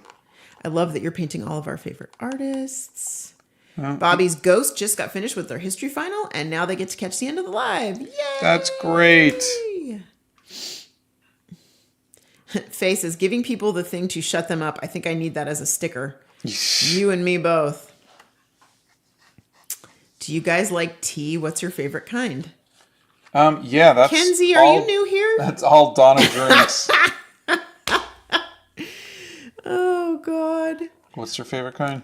I love that you're painting all of our favorite artists. Bobby's Ghost just got finished with their history final, and now they get to catch the end of the live. Yay! That's great. Faye says, giving people the thing to shut them up. I think I need that as a sticker. You and me both. Do you guys like tea? What's your favorite kind? Yeah, that's Kenzie, are you new here? That's all Donna drinks. Oh, God. What's your favorite kind?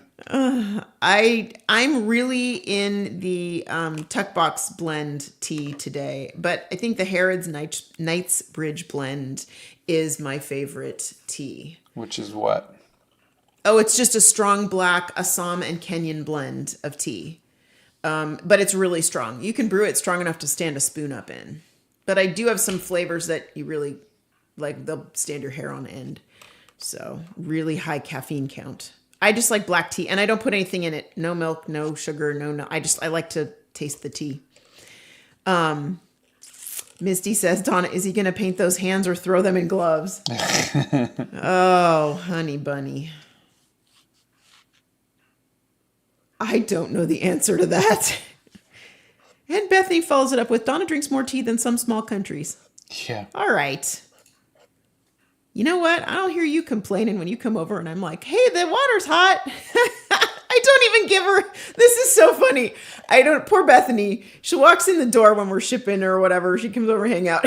I'm really in the Tuck Box blend tea today, but I think the Harrods Knightsbridge blend is my favorite tea. Which is what? Oh, it's just a strong black Assam and Kenyan blend of tea. But it's really strong. You can brew it strong enough to stand a spoon up in. But I do have some flavors that you really like, they'll stand your hair on end. So really high caffeine count. I just like black tea and I don't put anything in it. No milk, no sugar, no. I like to taste the tea. Misty says, Donna, is he going to paint those hands or throw them in gloves? Oh, honey bunny. I don't know the answer to that. And Bethany follows it up with, Donna drinks more tea than some small countries. Yeah. All right. You know what? I don't hear you complaining when you come over and I'm like, hey, the water's hot. I don't even give her. This is so funny. Poor Bethany. She walks in the door when we're shipping or whatever. She comes over, hang out.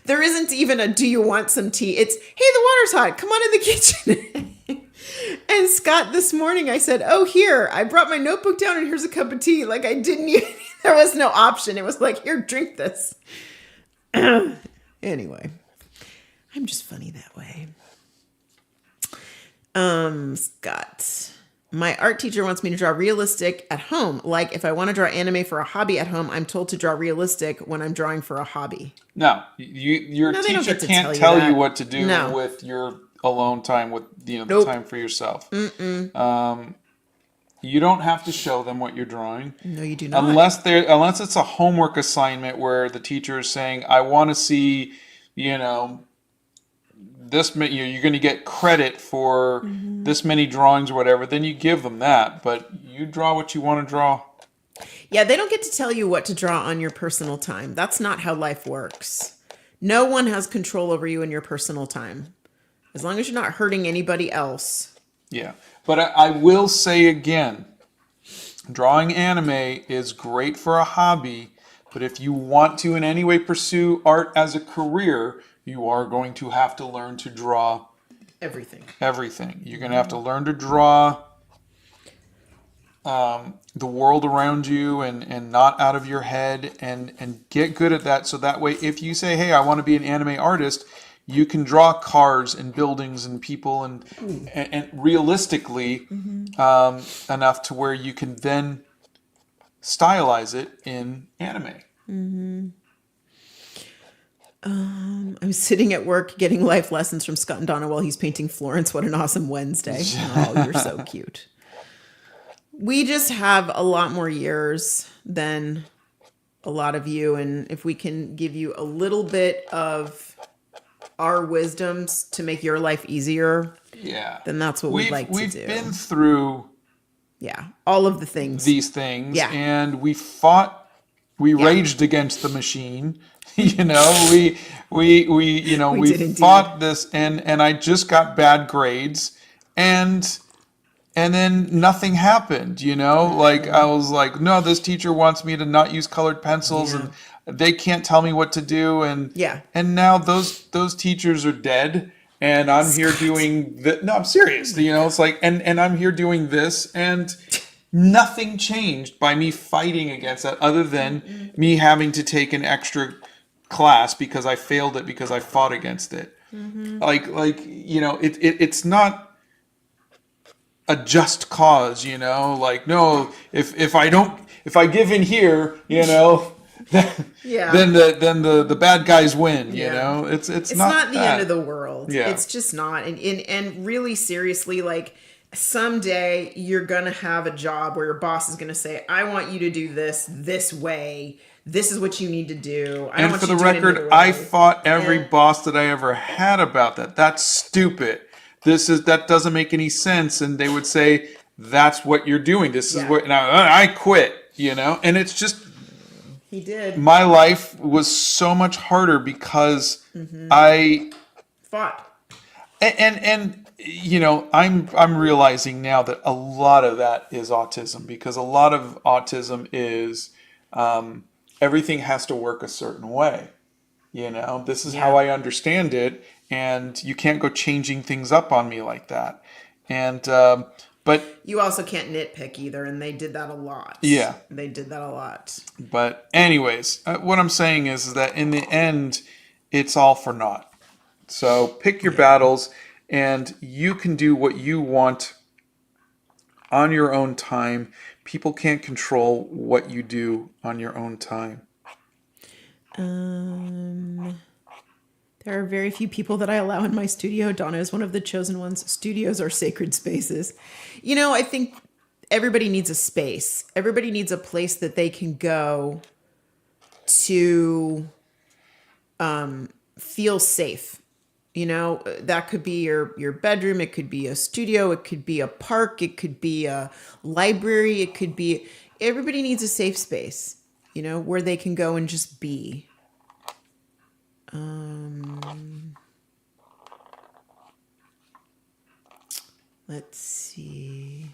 There isn't even a, do you want some tea? It's, hey, the water's hot. Come on in the kitchen. And Scott, this morning I said, oh, here, I brought my notebook down and here's a cup of tea. Like I didn't even, there was no option. It was like, here, drink this. Anyway, I'm just funny that way. Scott, my art teacher wants me to draw realistic at home. Like if I want to draw anime for a hobby at home, I'm told to draw realistic when I'm drawing for a hobby. No, your No, they don't teacher get to can't tell you tell you that. what to do No. with your alone time, with the Nope. time for yourself. You don't have to show them what you're drawing. No, you do not. Unless it's a homework assignment where the teacher is saying, I want to see, this you're going to get credit for this many drawings or whatever, then you give them that. But you draw what you want to draw. Yeah, they don't get to tell you what to draw on your personal time. That's not how life works. No one has control over you in your personal time. As long as you're not hurting anybody else. Yeah. But I will say again, drawing anime is great for a hobby, but if you want to in any way pursue art as a career, you are going to have to learn to draw Everything. everything. You're going to have to learn to draw the world around you and not out of your head and get good at that. So that way, if you say, hey, I want to be an anime artist, you can draw cars and buildings and people and realistically enough to where you can then stylize it in anime. I'm sitting at work getting life lessons from Scott and Donna while he's painting Florence. What an awesome Wednesday. Oh, you're so cute. We just have a lot more years than a lot of you. And if we can give you a little bit of our wisdoms to make your life easier, then that's what we'd like to do. We've been through all of the things. these things, and we fought, we raged against the machine. We fought this, and I just got bad grades, and then nothing happened. Like I was like, no, this teacher wants me to not use colored pencils, and they can't tell me what to do, and now those teachers are dead, and I'm here doing no, I'm serious. It's like, and I'm here doing this, and nothing changed by me fighting against that, other than me having to take an extra class because I failed it because I fought against it. It's not a just cause. Like, no, if I give in here, then the bad guys win. It's not the end of the world. Yeah. It's just not. And really seriously, like someday you're gonna have a job where your boss is gonna say, I want you to do this way. This is what you need to do. I don't want for you the to do it record, any other I way. fought every boss that I ever had about that. That's stupid. That doesn't make any sense. And they would say, that's what you're doing. This is what, and I quit, and it's just, he did. My life was so much harder because I fought. And I'm realizing now that a lot of that is autism, because a lot of autism is everything has to work a certain way. This is how I understand it, and you can't go changing things up on me like that. And but You also can't nitpick either, and they did that a lot. Yeah. They did that a lot. But anyways, what I'm saying is that in the end, it's all for naught. So pick your battles, and you can do what you want on your own time. People can't control what you do on your own time. There are very few people that I allow in my studio. Donna is one of the chosen ones. Studios are sacred spaces. You know, I think everybody needs a space. Everybody needs a place that they can go to feel safe. You know, that could be your bedroom. It could be a studio. It could be a park. It could be a library. It could be, everybody needs a safe space, you know, where they can go and just be. Let's see.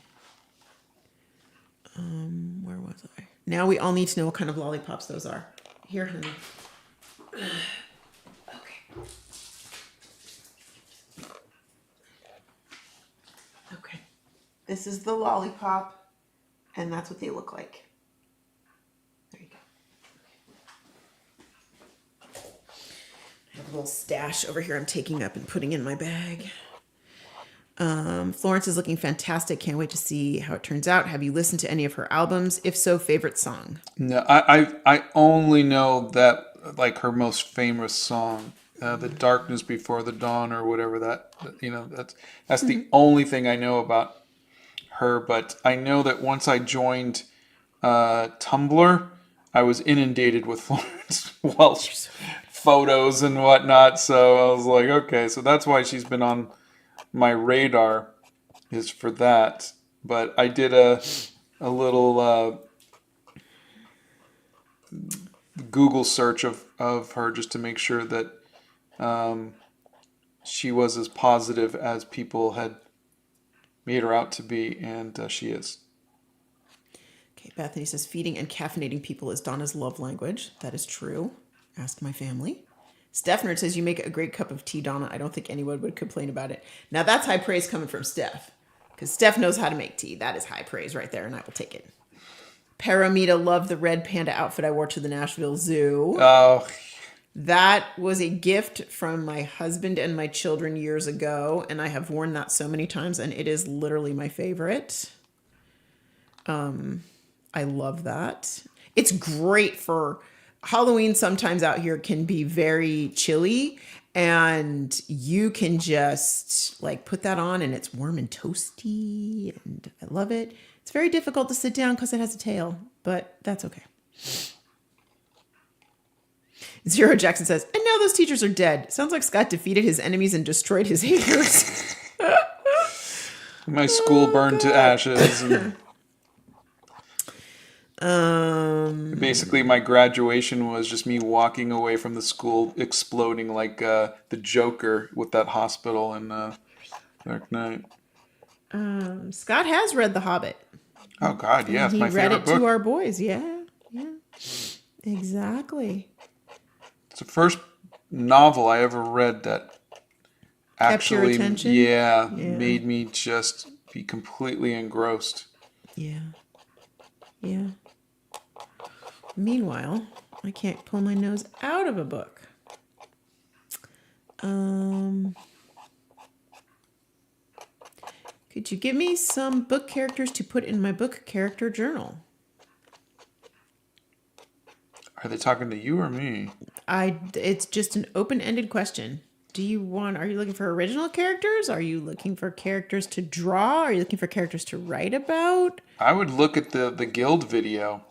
Where was I? Now we all need to know what kind of lollipops those are. Here, honey. Okay. Okay. This is the lollipop, and that's what they look like. There you go. I have a little stash over here I'm taking up and putting in my bag. Florence is looking fantastic. Can't wait to see how it turns out. Have you listened to any of her albums? If so, favorite song? No, I only know that, like, her most famous song, "The Darkness Before the Dawn" or whatever that, you know, that's the only thing I know about her. But I know that once I joined Tumblr, I was inundated with Florence Welch photos and whatnot. So I was like, okay, so that's why she's been on my radar, is for that. But I did a little Google search of her just to make sure that she was as positive as people had made her out to be, and she is. Okay, Bethany says feeding and caffeinating people is Donna's love language. That is true. Ask my family. Steph says you make a great cup of tea, Donna. I don't think anyone would complain about it. Now that's high praise coming from Steph, because Steph knows how to make tea. That is high praise right there, and I will take it. Paramita loved the red panda outfit I wore to the Nashville Zoo. Oh, That was a gift from my husband and my children years ago, and I have worn that so many times, and it is literally my favorite. I love that. It's great for Halloween. Sometimes out here can be very chilly, and you can just like put that on and it's warm and toasty, and I love it. It's very difficult to sit down because it has a tail, but that's okay. Zero Jackson says, and now those teachers are dead. Sounds like Scott defeated his enemies and destroyed his haters. my school burned to ashes. And basically, my graduation was just me walking away from the school, exploding like the Joker with that hospital in Dark Knight. Scott has read The Hobbit. Oh God, yeah, it's He my read favorite it book. to our boys. Yeah, exactly. It's the first novel I ever read that Kept your actually, attention? yeah, Yeah. made me just be completely engrossed. Yeah. Meanwhile, I can't pull my nose out of a book. Could you give me some book characters to put in my book character journal? Are they talking to you or me? It's just an open-ended question. Are you looking for original characters? Are you looking for characters to draw? Are you looking for characters to write about? I would look at the guild video.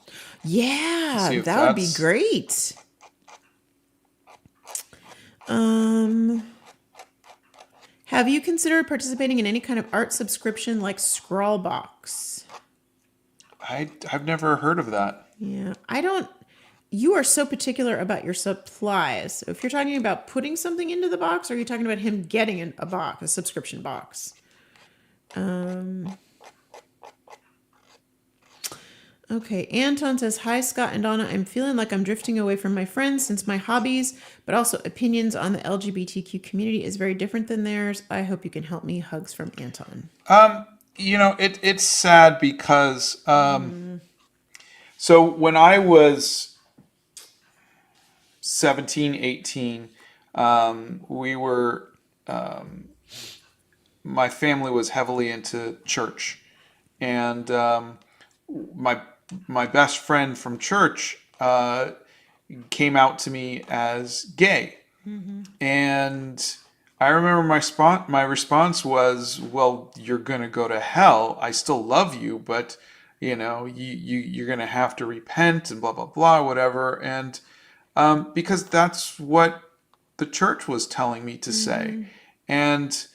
Yeah, See if that would be that's- great. Have you considered participating in any kind of art subscription like Scrawlbox? I've never heard of that. Yeah, you are so particular about your supplies. So if you're talking about putting something into the box, or are you talking about him getting a box, a subscription box? Okay, Anton says, hi, Scott and Donna. I'm feeling like I'm drifting away from my friends since my hobbies, but also opinions on the LGBTQ community is very different than theirs. I hope you can help me. Hugs from Anton. It's sad because so when I was 17, 18, we were my family was heavily into church, and my best friend from church came out to me as gay, and I remember my response was, "Well, you're gonna go to hell. I still love you, but you're gonna have to repent and blah blah blah, whatever." And because that's what the church was telling me to say, and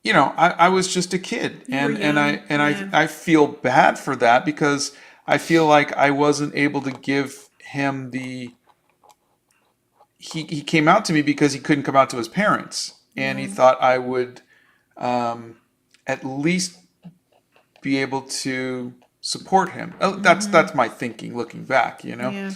I was just a kid, I feel bad for that because I feel like I wasn't able to give him the. He came out to me because he couldn't come out to his parents, and he thought I would at least be able to support him. Oh, that's my thinking looking back, Yeah.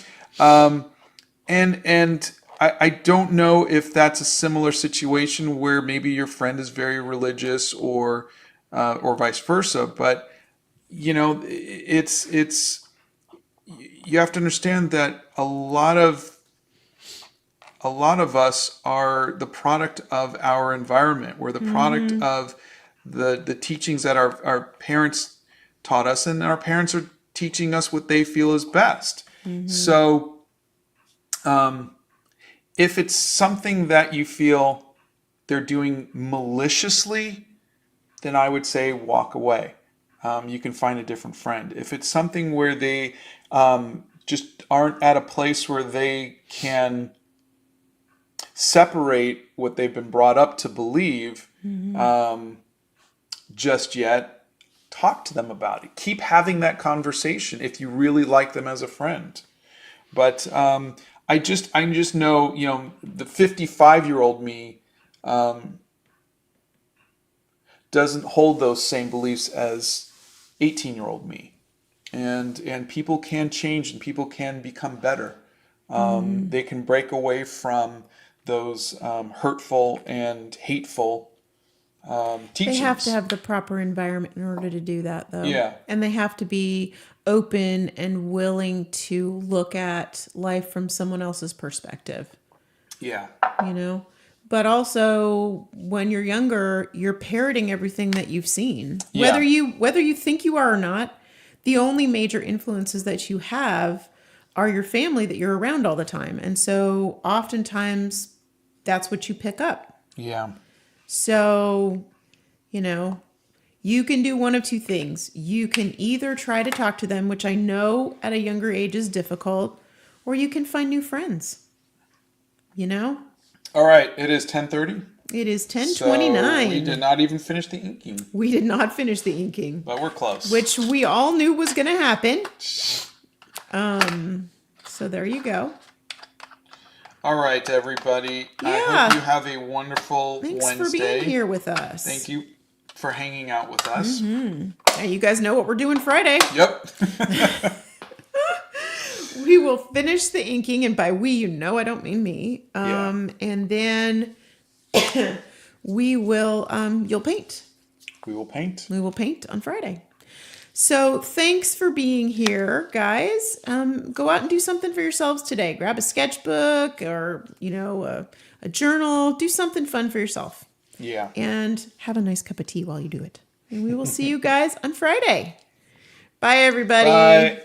And I don't know if that's a similar situation where maybe your friend is very religious or vice versa, but it's you have to understand that a lot of us are the product of our environment. We're the product of the teachings that our parents taught us, and our parents are teaching us what they feel is best. So if it's something that you feel they're doing maliciously, then I would say walk away. You can find a different friend. If it's something where they just aren't at a place where they can separate what they've been brought up to believe just yet, talk to them about it. Keep having that conversation if you really like them as a friend. But I just know, the 55-year-old me doesn't hold those same beliefs as 18-year-old me. And people can change and people can become better. They can break away from those hurtful and hateful teachings. They have to have the proper environment in order to do that, though. Yeah. And they have to be open and willing to look at life from someone else's perspective. Yeah. But also, when you're younger, you're parroting everything that you've seen. Yeah. Whether you think you are or not, the only major influences that you have are your family that you're around all the time. And so oftentimes that's what you pick up. Yeah. So, you can do one of two things. You can either try to talk to them, which I know at a younger age is difficult, or you can find new friends. All right. It is 10:30. It is 10:29. So we did not even finish the inking. We did not finish the inking. But we're close. Which we all knew was going to happen. So there you go. All right, everybody. Yeah. I hope you have a wonderful Thanks Wednesday. for being here with us. Thank you for hanging out with us. Now you guys know what we're doing Friday. Yep. We will finish the inking, and by we, I don't mean me. And then we will, you'll paint. We will paint. We will paint on Friday. So thanks for being here, guys. Go out and do something for yourselves today. Grab a sketchbook or, a journal. Do something fun for yourself. Yeah. And have a nice cup of tea while you do it. And we will see you guys on Friday. Bye, everybody. Bye.